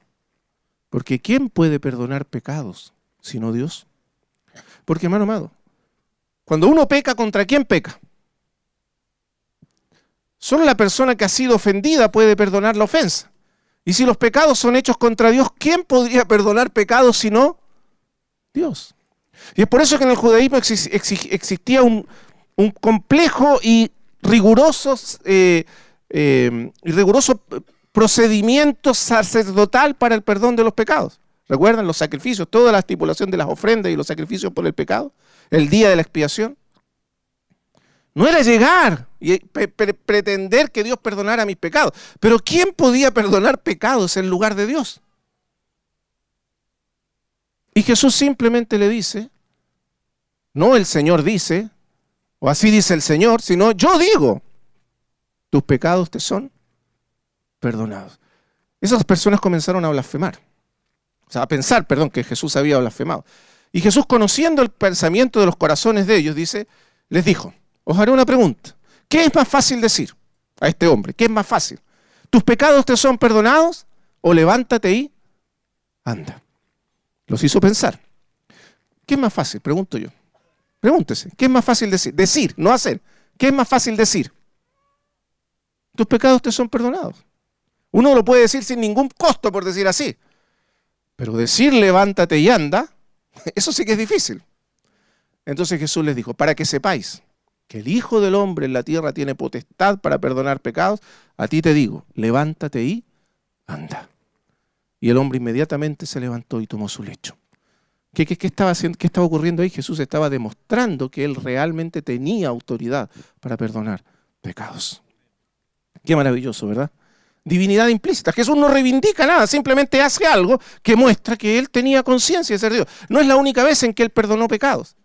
[SPEAKER 2] Porque ¿quién puede perdonar pecados sino Dios? Porque, hermano amado, cuando uno peca, ¿contra quién peca? Solo la persona que ha sido ofendida puede perdonar la ofensa. Y si los pecados son hechos contra Dios, ¿quién podría perdonar pecados sino Dios? Y es por eso que en el judaísmo existía un complejo y riguroso procedimiento sacerdotal para el perdón de los pecados. ¿Recuerdan los sacrificios? Toda la estipulación de las ofrendas y los sacrificios por el pecado. El día de la expiación. No era llegar y pretender que Dios perdonara mis pecados. Pero ¿quién podía perdonar pecados en lugar de Dios? Y Jesús simplemente le dice, no el Señor dice, o así dice el Señor, sino yo digo, tus pecados te son perdonados. Esas personas comenzaron a blasfemar. O sea, a pensar, perdón, que Jesús había blasfemado. Y Jesús, conociendo el pensamiento de los corazones de ellos, les dijo, os haré una pregunta. ¿Qué es más fácil decir a este hombre? ¿Qué es más fácil? ¿Tus pecados te son perdonados? ¿O levántate y anda? Los hizo pensar. ¿Qué es más fácil? Pregunto yo. Pregúntese, ¿qué es más fácil decir? Decir, no hacer. ¿Qué es más fácil decir? Tus pecados te son perdonados. Uno lo puede decir sin ningún costo, por decir así. Pero decir levántate y anda, eso sí que es difícil. Entonces Jesús les dijo, para que sepáis que el Hijo del Hombre en la tierra tiene potestad para perdonar pecados, a ti te digo, levántate y anda. Y el hombre inmediatamente se levantó y tomó su lecho. ¿Qué estaba haciendo? ¿Qué estaba ocurriendo ahí? Jesús estaba demostrando que él realmente tenía autoridad para perdonar pecados. Qué maravilloso, ¿verdad? Divinidad implícita. Jesús no reivindica nada, simplemente hace algo que muestra que él tenía conciencia de ser Dios. No es la única vez en que él perdonó pecados.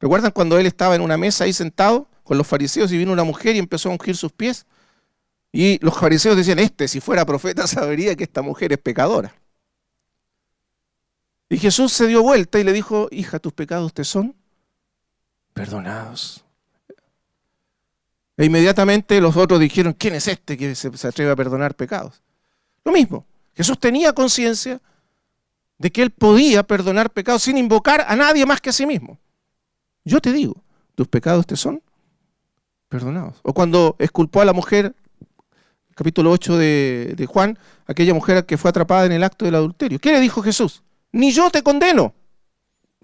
[SPEAKER 2] ¿Recuerdan cuando él estaba en una mesa ahí sentado con los fariseos y vino una mujer y empezó a ungir sus pies? Y los fariseos decían, si fuera profeta sabería que esta mujer es pecadora. Y Jesús se dio vuelta y le dijo, hija, tus pecados te son perdonados. E inmediatamente los otros dijeron, ¿quién es este que se atreve a perdonar pecados? Lo mismo, Jesús tenía conciencia de que él podía perdonar pecados sin invocar a nadie más que a sí mismo. Yo te digo, tus pecados te son perdonados. O cuando exculpó a la mujer, capítulo 8 de Juan, aquella mujer que fue atrapada en el acto del adulterio. ¿Qué le dijo Jesús? Ni yo te condeno.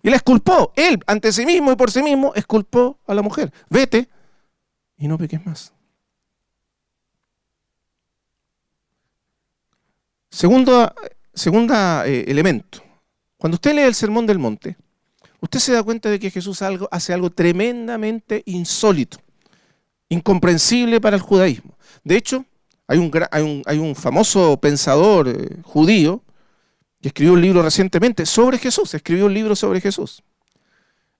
[SPEAKER 2] Y la exculpó. Él, ante sí mismo y por sí mismo, exculpó a la mujer. Vete y no peques más. Segunda elemento. Cuando usted lee el Sermón del Monte, usted se da cuenta de que Jesús hace algo tremendamente insólito, incomprensible para el judaísmo. De hecho, hay un famoso pensador judío que escribió un libro recientemente sobre Jesús, escribió un libro sobre Jesús.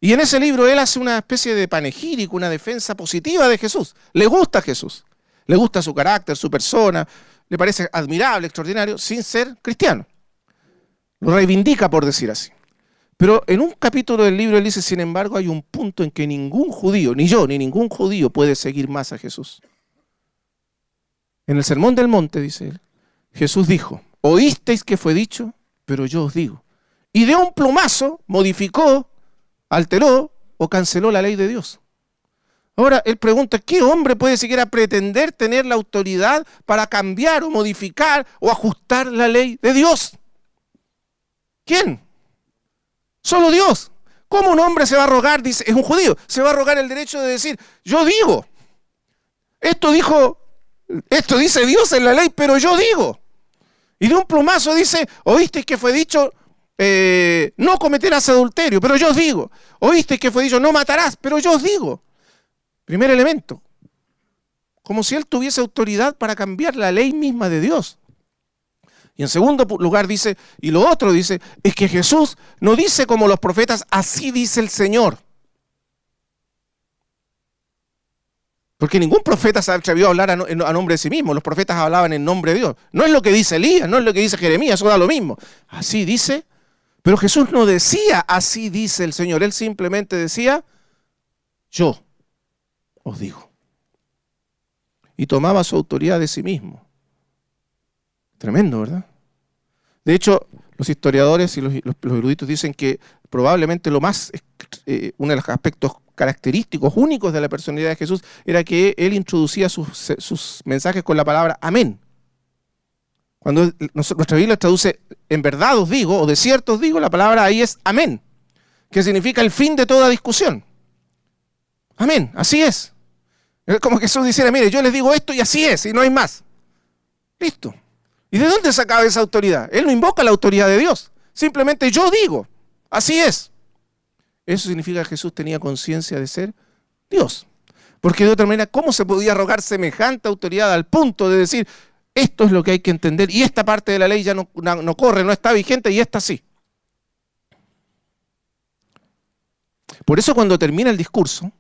[SPEAKER 2] Y en ese libro él hace una especie de panegírico, una defensa positiva de Jesús. Le gusta Jesús, le gusta su carácter, su persona, le parece admirable, extraordinario, sin ser cristiano. Lo reivindica, por decir así. Pero en un capítulo del libro él dice, sin embargo, hay un punto en que ningún judío, ni yo, ni ningún judío puede seguir más a Jesús. En el Sermón del Monte, dice él, Jesús dijo, oísteis que fue dicho, pero yo os digo. Y de un plumazo modificó, alteró o canceló la ley de Dios. Ahora él pregunta, ¿qué hombre puede siquiera pretender tener la autoridad para cambiar o modificar o ajustar la ley de Dios? ¿Quién? Solo Dios. ¿Cómo un hombre se va a arrogar, dice, es un judío, se va a arrogar el derecho de decir, yo digo, esto dice Dios en la ley, pero yo digo? Y de un plumazo dice, oísteis que fue dicho, no cometerás adulterio, pero yo os digo. Oísteis que fue dicho, no matarás, pero yo os digo. Primer elemento, como si él tuviese autoridad para cambiar la ley misma de Dios. Y en segundo lugar dice, y lo otro dice, es que Jesús no dice como los profetas, así dice el Señor. Porque ningún profeta se atrevió a hablar a nombre de sí mismo. Los profetas hablaban en nombre de Dios. No es lo que dice Elías, no es lo que dice Jeremías, eso da lo mismo. Así dice, pero Jesús no decía, así dice el Señor. Él simplemente decía, yo os digo. Y tomaba su autoridad de sí mismo. Tremendo, ¿verdad? De hecho, los historiadores y los eruditos dicen que probablemente uno de los aspectos característicos únicos de la personalidad de Jesús era que él introducía sus mensajes con la palabra amén. Cuando nuestra Biblia traduce en verdad os digo o de cierto os digo, la palabra ahí es amén, que significa el fin de toda discusión. Amén, así es. Es como que Jesús dijera, mire, yo les digo esto y así es, y no hay más. Listo. ¿Y de dónde sacaba esa autoridad? Él no invoca la autoridad de Dios. Simplemente yo digo, así es. Eso significa que Jesús tenía conciencia de ser Dios. Porque de otra manera, ¿cómo se podía arrogar semejante autoridad al punto de decir, esto es lo que hay que entender y esta parte de la ley ya no corre, no está vigente y esta sí? Por eso cuando termina el discurso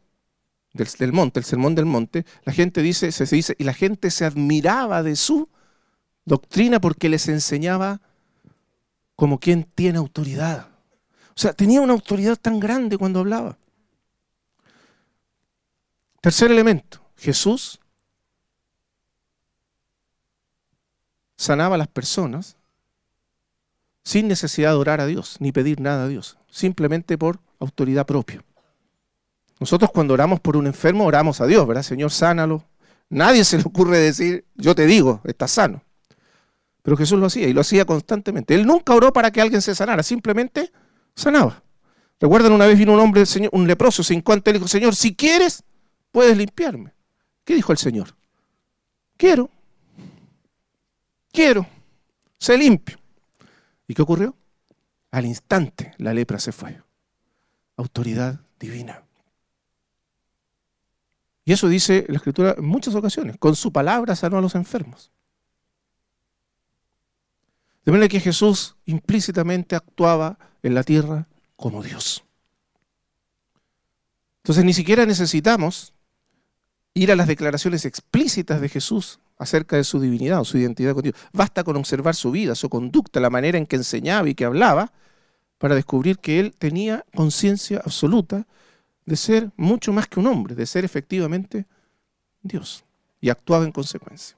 [SPEAKER 2] del monte, el sermón del monte, la gente se dice, y la gente se admiraba de su doctrina porque les enseñaba como quien tiene autoridad. O sea, tenía una autoridad tan grande cuando hablaba. Tercer elemento, Jesús sanaba a las personas sin necesidad de orar a Dios, ni pedir nada a Dios, simplemente por autoridad propia. Nosotros cuando oramos por un enfermo, oramos a Dios, ¿verdad? Señor, sánalo. Nadie se le ocurre decir, yo te digo, estás sano. Pero Jesús lo hacía, y lo hacía constantemente. Él nunca oró para que alguien se sanara, simplemente sanaba. ¿Recuerdan una vez vino un hombre, un leproso, se hincó ante él y dijo, Señor, si quieres, puedes limpiarme. ¿Qué dijo el Señor? Quiero. Sé limpio. ¿Y qué ocurrió? Al instante la lepra se fue. Autoridad divina. Y eso dice la Escritura en muchas ocasiones. Con su palabra sanó a los enfermos. De manera que Jesús implícitamente actuaba en la tierra como Dios. Entonces ni siquiera necesitamos ir a las declaraciones explícitas de Jesús acerca de su divinidad o su identidad con Dios. Basta con observar su vida, su conducta, la manera en que enseñaba y que hablaba, para descubrir que él tenía conciencia absoluta de ser mucho más que un hombre, de ser efectivamente Dios, y actuaba en consecuencia.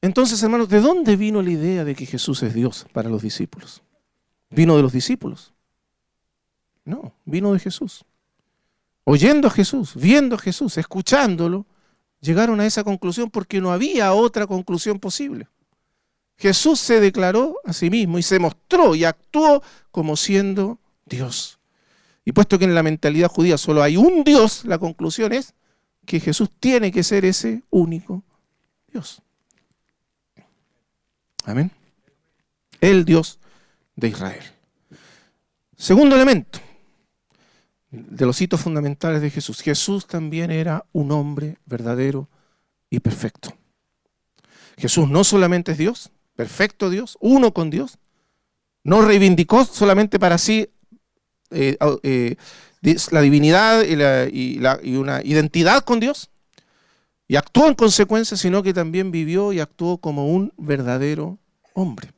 [SPEAKER 2] Entonces, hermanos, ¿de dónde vino la idea de que Jesús es Dios para los discípulos? ¿Vino de los discípulos? No, vino de Jesús. Oyendo a Jesús, viendo a Jesús, escuchándolo, llegaron a esa conclusión porque no había otra conclusión posible. Jesús se declaró a sí mismo y se mostró y actuó como siendo Dios. Y puesto que en la mentalidad judía solo hay un Dios, la conclusión es que Jesús tiene que ser ese único Dios. Amén. El Dios de Israel. Segundo elemento de los hitos fundamentales de Jesús. Jesús también era un hombre verdadero y perfecto. Jesús no solamente es Dios, perfecto Dios, uno con Dios, no reivindicó solamente para sí la divinidad y una identidad con Dios, y actuó en consecuencia, sino que también vivió y actuó como un verdadero hombre.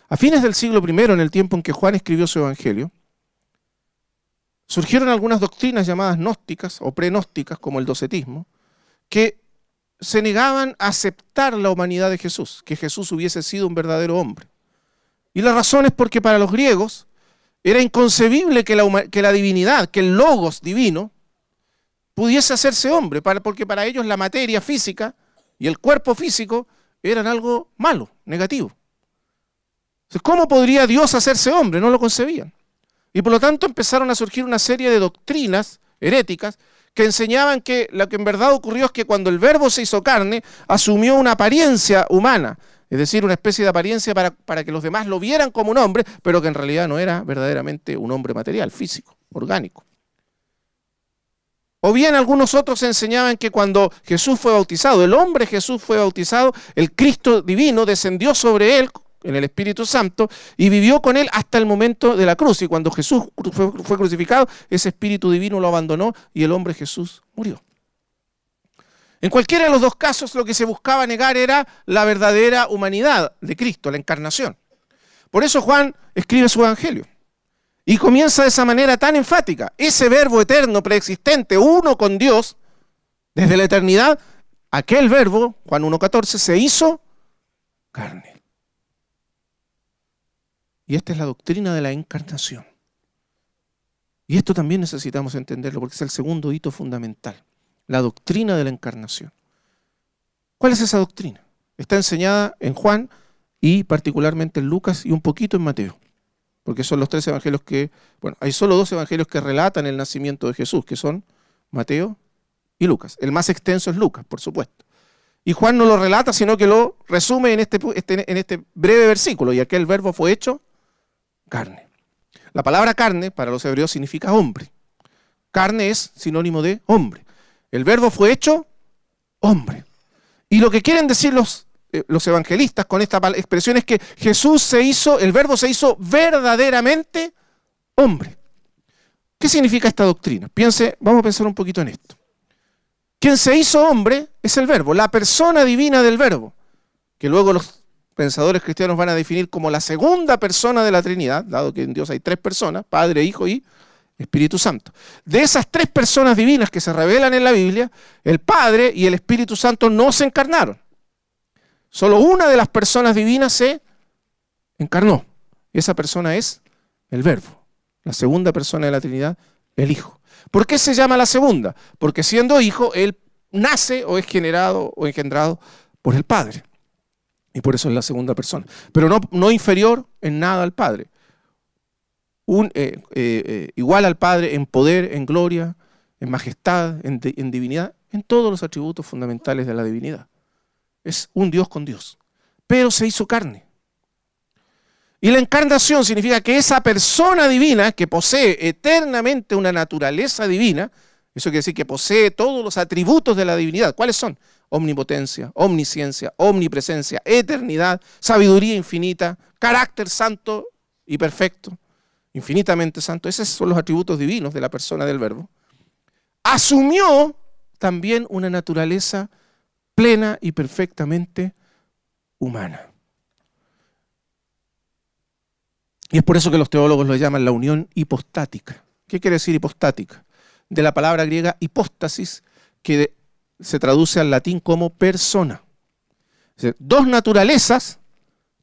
[SPEAKER 2] A fines del siglo I, en el tiempo en que Juan escribió su evangelio, surgieron algunas doctrinas llamadas gnósticas o prenósticas, como el docetismo, que se negaban a aceptar la humanidad de Jesús, que Jesús hubiese sido un verdadero hombre. Y la razón es porque para los griegos era inconcebible que la divinidad, que el logos divino, pudiese hacerse hombre, porque para ellos la materia física y el cuerpo físico eran algo malo, negativo. Entonces, ¿cómo podría Dios hacerse hombre? No lo concebían. Y por lo tanto empezaron a surgir una serie de doctrinas heréticas que enseñaban que lo que en verdad ocurrió es que cuando el Verbo se hizo carne, asumió una apariencia humana, es decir, una especie de apariencia para que los demás lo vieran como un hombre, pero que en realidad no era verdaderamente un hombre material, físico, orgánico. O bien algunos otros enseñaban que cuando Jesús fue bautizado, el hombre Jesús fue bautizado, el Cristo divino descendió sobre él en el Espíritu Santo y vivió con él hasta el momento de la cruz. Y cuando Jesús fue crucificado, ese Espíritu divino lo abandonó y el hombre Jesús murió. En cualquiera de los dos casos lo que se buscaba negar era la verdadera humanidad de Cristo, la encarnación. Por eso Juan escribe su evangelio. Y comienza de esa manera tan enfática. Ese verbo eterno, preexistente, uno con Dios, desde la eternidad, aquel verbo, Juan 1:14, se hizo carne. Y esta es la doctrina de la encarnación. Y esto también necesitamos entenderlo, porque es el segundo hito fundamental. La doctrina de la encarnación. ¿Cuál es esa doctrina? Está enseñada en Juan y particularmente en Lucas y un poquito en Mateo. Porque son los tres evangelios hay solo dos evangelios que relatan el nacimiento de Jesús, que son Mateo y Lucas. El más extenso es Lucas, por supuesto. Y Juan no lo relata, sino que lo resume en este breve versículo. Y aquel verbo fue hecho carne. La palabra carne para los hebreos significa hombre. Carne es sinónimo de hombre. El Verbo fue hecho hombre. Y lo que quieren decir los evangelistas con esta expresión es que el Verbo se hizo verdaderamente hombre. ¿Qué significa esta doctrina? Vamos a pensar un poquito en esto. Quien se hizo hombre es el Verbo, la persona divina del Verbo, que luego los pensadores cristianos van a definir como la segunda persona de la Trinidad, dado que en Dios hay 3 personas, Padre, Hijo y Espíritu Santo. De esas 3 personas divinas que se revelan en la Biblia, el Padre y el Espíritu Santo no se encarnaron. Solo una de las personas divinas se encarnó. Y esa persona es el Verbo, la segunda persona de la Trinidad, el Hijo. ¿Por qué se llama la segunda? Porque siendo Hijo, Él nace o es generado o engendrado por el Padre. Y por eso es la segunda persona. Pero no inferior en nada al Padre. Igual al Padre en poder, en gloria, en majestad, en divinidad, en todos los atributos fundamentales de la divinidad. Es un Dios con Dios. Pero se hizo carne. Y la encarnación significa que esa persona divina que posee eternamente una naturaleza divina, eso quiere decir que posee todos los atributos de la divinidad. ¿Cuáles son? Omnipotencia, omnisciencia, omnipresencia, eternidad, sabiduría infinita, carácter santo y perfecto, infinitamente santo. Esos son los atributos divinos de la persona del Verbo. Asumió también una naturaleza plena y perfectamente humana. Y es por eso que los teólogos lo llaman la unión hipostática. ¿Qué quiere decir hipostática? De la palabra griega hipóstasis, que se traduce al latín como persona. Es decir, 2 naturalezas,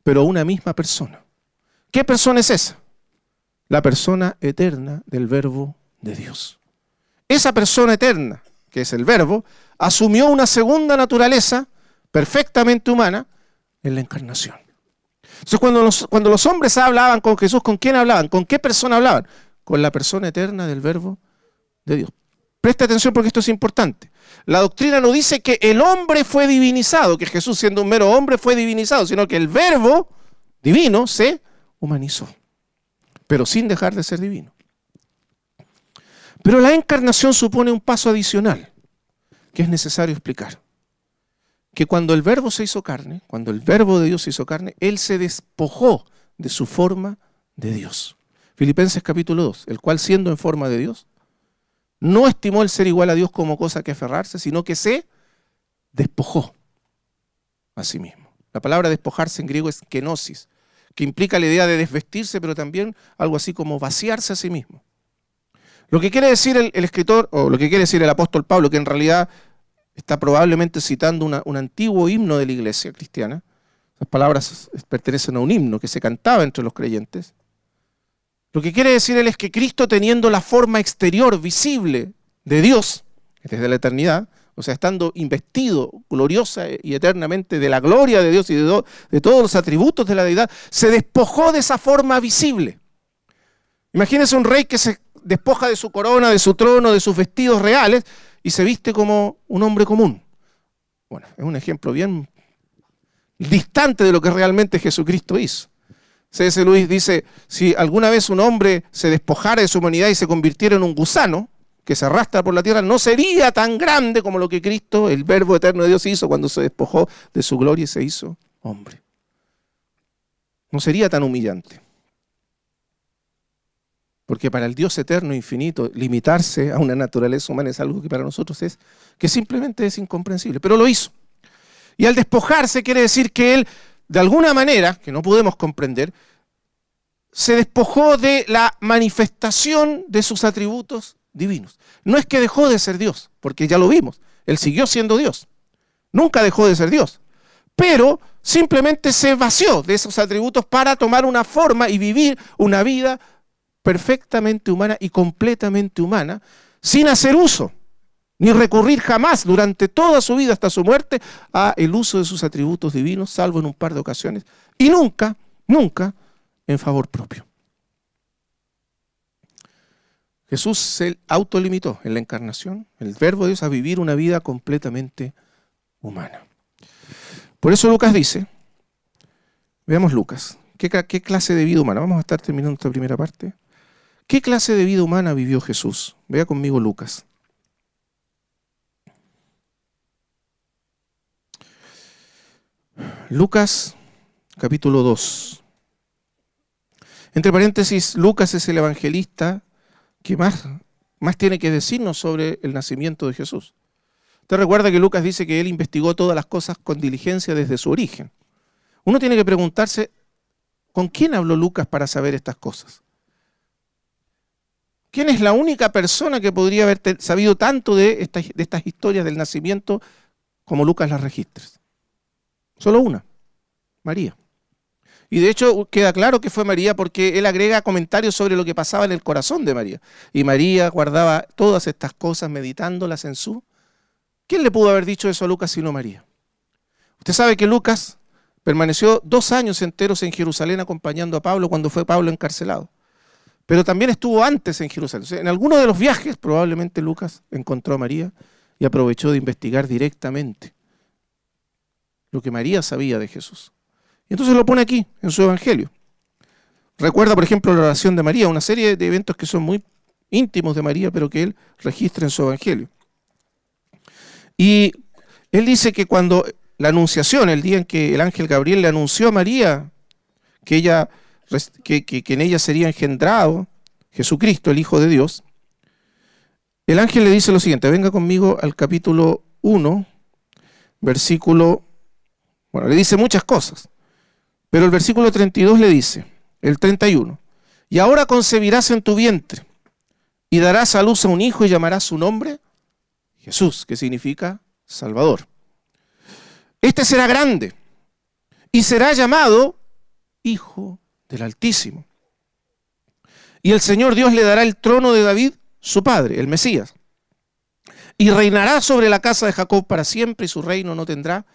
[SPEAKER 2] pero una misma persona. ¿Qué persona es esa? La persona eterna del Verbo de Dios. Esa persona eterna, que es el Verbo, asumió una segunda naturaleza perfectamente humana en la encarnación. Entonces cuando los hombres hablaban con Jesús, ¿con quién hablaban? ¿Con qué persona hablaban? Con la persona eterna del Verbo de Dios. Presta atención porque esto es importante. La doctrina no dice que el hombre fue divinizado, que Jesús siendo un mero hombre fue divinizado, sino que el Verbo divino se humanizó, pero sin dejar de ser divino. Pero la encarnación supone un paso adicional que es necesario explicar. Que cuando el Verbo se hizo carne, cuando el Verbo de Dios se hizo carne, Él se despojó de su forma de Dios. Filipenses capítulo 2, el cual siendo en forma de Dios, no estimó el ser igual a Dios como cosa que aferrarse, sino que se despojó a sí mismo. La palabra despojarse en griego es kenosis, que implica la idea de desvestirse, pero también algo así como vaciarse a sí mismo. Lo que quiere decir el escritor, o lo que quiere decir el apóstol Pablo, que en realidad está probablemente citando un antiguo himno de la iglesia cristiana. Las palabras pertenecen a un himno que se cantaba entre los creyentes. Lo que quiere decir él es que Cristo, teniendo la forma exterior visible de Dios desde la eternidad, o sea, estando investido gloriosa y eternamente de la gloria de Dios y de todos los atributos de la deidad, se despojó de esa forma visible. Imagínense un rey que se despoja de su corona, de su trono, de sus vestidos reales y se viste como un hombre común. Bueno, es un ejemplo bien distante de lo que realmente Jesucristo hizo. C.S. Lewis dice, si alguna vez un hombre se despojara de su humanidad y se convirtiera en un gusano que se arrastra por la tierra, no sería tan grande como lo que Cristo, el Verbo eterno de Dios, hizo cuando se despojó de su gloria y se hizo hombre. No sería tan humillante. Porque para el Dios eterno e infinito, limitarse a una naturaleza humana es algo que para nosotros que simplemente es incomprensible. Pero lo hizo. Y al despojarse quiere decir que Él, de alguna manera, que no podemos comprender, se despojó de la manifestación de sus atributos divinos. No es que dejó de ser Dios, porque ya lo vimos. Él siguió siendo Dios. Nunca dejó de ser Dios. Pero simplemente se vació de esos atributos para tomar una forma y vivir una vida perfectamente humana y completamente humana, sin hacer uso, ni recurrir jamás durante toda su vida hasta su muerte a el uso de sus atributos divinos, salvo en un par de ocasiones, y nunca, nunca en favor propio. Jesús se autolimitó en la encarnación, el Verbo de Dios, a vivir una vida completamente humana. Por eso Lucas dice, veamos Lucas, ¿qué clase de vida humana? Vamos a estar terminando esta primera parte. ¿Qué clase de vida humana vivió Jesús? Vea conmigo Lucas. Lucas, capítulo 2. Entre paréntesis, Lucas es el evangelista que más tiene que decirnos sobre el nacimiento de Jesús. Usted recuerda que Lucas dice que él investigó todas las cosas con diligencia desde su origen. Uno tiene que preguntarse, ¿con quién habló Lucas para saber estas cosas? ¿Quién es la única persona que podría haber sabido tanto de estas historias del nacimiento como Lucas las registra? Solo una, María. Y de hecho queda claro que fue María porque él agrega comentarios sobre lo que pasaba en el corazón de María. Y María guardaba todas estas cosas meditándolas en su... ¿Quién le pudo haber dicho eso a Lucas sino María? Usted sabe que Lucas permaneció 2 años enteros en Jerusalén acompañando a Pablo cuando fue Pablo encarcelado. Pero también estuvo antes en Jerusalén. O sea, en alguno de los viajes probablemente Lucas encontró a María y aprovechó de investigar directamente lo que María sabía de Jesús. Y entonces lo pone aquí, en su evangelio. Recuerda, por ejemplo, la oración de María, una serie de eventos que son muy íntimos de María, pero que él registra en su evangelio. Y él dice que cuando la anunciación, el día en que el ángel Gabriel le anunció a María que en ella sería engendrado Jesucristo, el Hijo de Dios, el ángel le dice lo siguiente, venga conmigo al capítulo 1, versículo, bueno, le dice muchas cosas. Pero el versículo 32 le dice, el 31, y ahora concebirás en tu vientre y darás a luz a un hijo y llamarás su nombre Jesús, que significa Salvador. Este será grande y será llamado Hijo del Altísimo. Y el Señor Dios le dará el trono de David, su padre, el Mesías, y reinará sobre la casa de Jacob para siempre y su reino no tendrá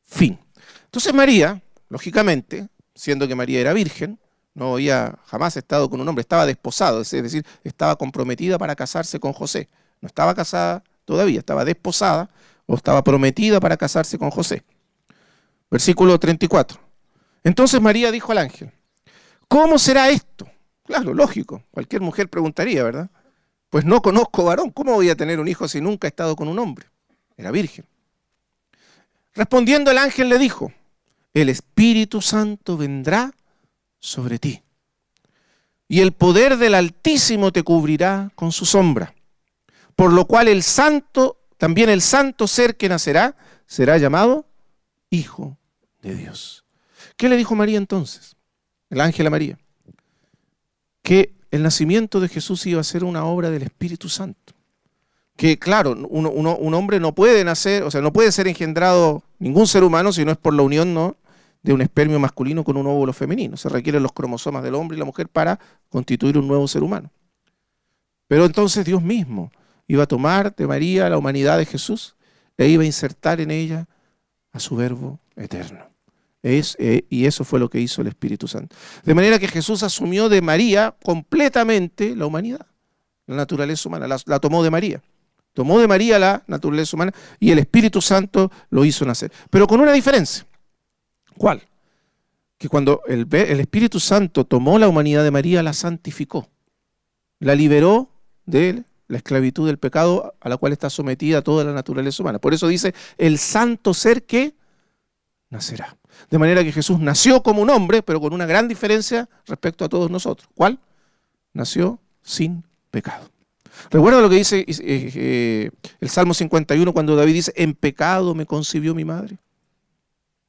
[SPEAKER 2] fin. Entonces María, lógicamente, siendo que María era virgen, no había jamás estado con un hombre, estaba desposado, es decir, estaba comprometida para casarse con José. No estaba casada todavía, estaba desposada o estaba prometida para casarse con José. Versículo 34. Entonces María dijo al ángel, ¿cómo será esto? Claro, lógico, cualquier mujer preguntaría, ¿verdad? Pues no conozco varón, ¿cómo voy a tener un hijo si nunca he estado con un hombre? Era virgen. Respondiendo el ángel le dijo, el Espíritu Santo vendrá sobre ti, y el poder del Altísimo te cubrirá con su sombra, por lo cual también el santo ser que nacerá, será llamado Hijo de Dios. ¿Qué le dijo María entonces? El ángel a María. Que el nacimiento de Jesús iba a ser una obra del Espíritu Santo. Que claro, un hombre no puede nacer, o sea, no puede ser engendrado ningún ser humano si no es por la unión, ¿no?, de un espermio masculino con un óvulo femenino. Se requieren los cromosomas del hombre y la mujer para constituir un nuevo ser humano. Pero entonces Dios mismo iba a tomar de María la humanidad de Jesús e iba a insertar en ella a su Verbo eterno. Y eso fue lo que hizo el Espíritu Santo. De manera que Jesús asumió de María completamente la humanidad, la naturaleza humana, la tomó de María. Tomó de María la naturaleza humana y el Espíritu Santo lo hizo nacer. Pero con una diferencia. ¿Cuál? Que cuando el Espíritu Santo tomó la humanidad de María, la santificó. La liberó de la esclavitud del pecado a la cual está sometida toda la naturaleza humana. Por eso dice, el santo ser que nacerá. De manera que Jesús nació como un hombre, pero con una gran diferencia respecto a todos nosotros. ¿Cuál? Nació sin pecado. Recuerda lo que dice el Salmo 51 cuando David dice, en pecado me concibió mi madre.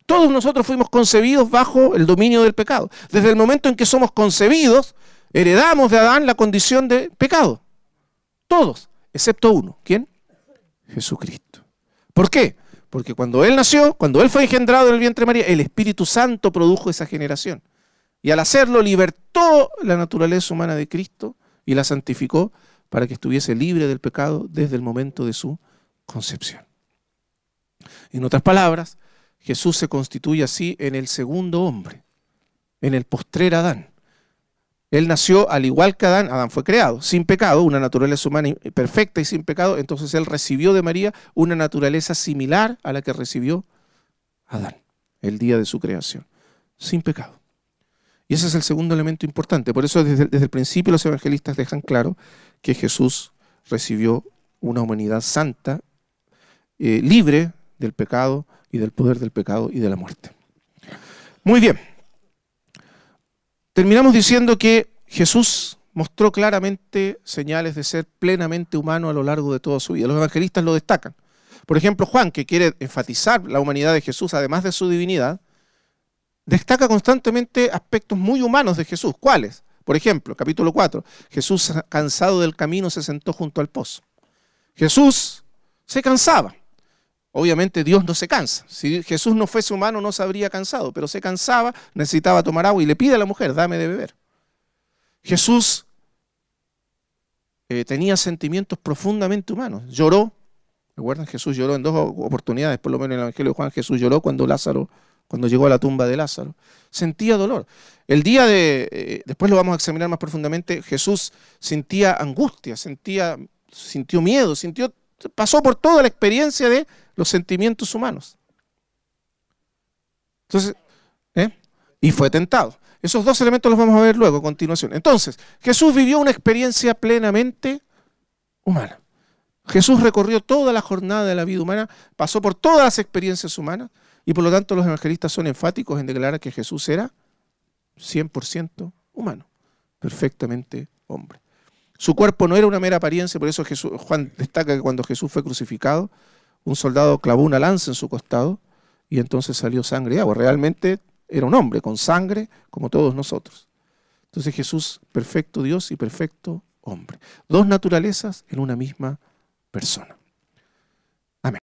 [SPEAKER 2] Todos nosotros fuimos concebidos bajo el dominio del pecado. Desde el momento en que somos concebidos, heredamos de Adán la condición de pecado. Todos, excepto uno. ¿Quién? Jesucristo. ¿Por qué? Porque cuando Él nació, cuando Él fue engendrado en el vientre de María, el Espíritu Santo produjo esa generación. Y al hacerlo, libertó la naturaleza humana de Cristo y la santificó para que estuviese libre del pecado desde el momento de su concepción. En otras palabras, Jesús se constituye así en el segundo hombre, en el postrer Adán. Él nació al igual que Adán, Adán fue creado, sin pecado, una naturaleza humana perfecta y sin pecado, entonces él recibió de María una naturaleza similar a la que recibió Adán, el día de su creación, sin pecado. Y ese es el segundo elemento importante. Por eso desde el principio los evangelistas dejan claro que Jesús recibió una humanidad santa, libre del pecado y del poder del pecado y de la muerte. Muy bien. Terminamos diciendo que Jesús mostró claramente señales de ser plenamente humano a lo largo de toda su vida. Los evangelistas lo destacan. Por ejemplo, Juan, que quiere enfatizar la humanidad de Jesús, además de su divinidad, destaca constantemente aspectos muy humanos de Jesús. ¿Cuáles? Por ejemplo, capítulo 4, Jesús, cansado del camino, se sentó junto al pozo. Jesús se cansaba. Obviamente Dios no se cansa. Si Jesús no fuese humano no se habría cansado, pero se cansaba, necesitaba tomar agua y le pide a la mujer, dame de beber. Jesús tenía sentimientos profundamente humanos. Lloró. ¿Recuerdan? Jesús lloró en 2 oportunidades, por lo menos en el Evangelio de Juan. Jesús lloró cuando llegó a la tumba de Lázaro. Sentía dolor. El día después lo vamos a examinar más profundamente, Jesús sentía angustia, sintió miedo, pasó por toda la experiencia de los sentimientos humanos. Entonces, y fue tentado. Esos 2 elementos los vamos a ver luego a continuación. Entonces, Jesús vivió una experiencia plenamente humana. Jesús recorrió toda la jornada de la vida humana, pasó por todas las experiencias humanas, y por lo tanto los evangelistas son enfáticos en declarar que Jesús era 100% humano, perfectamente hombre. Su cuerpo no era una mera apariencia, por eso Juan destaca que cuando Jesús fue crucificado, un soldado clavó una lanza en su costado y entonces salió sangre y agua. Realmente era un hombre con sangre como todos nosotros. Entonces Jesús, perfecto Dios y perfecto hombre. 2 naturalezas en una misma persona.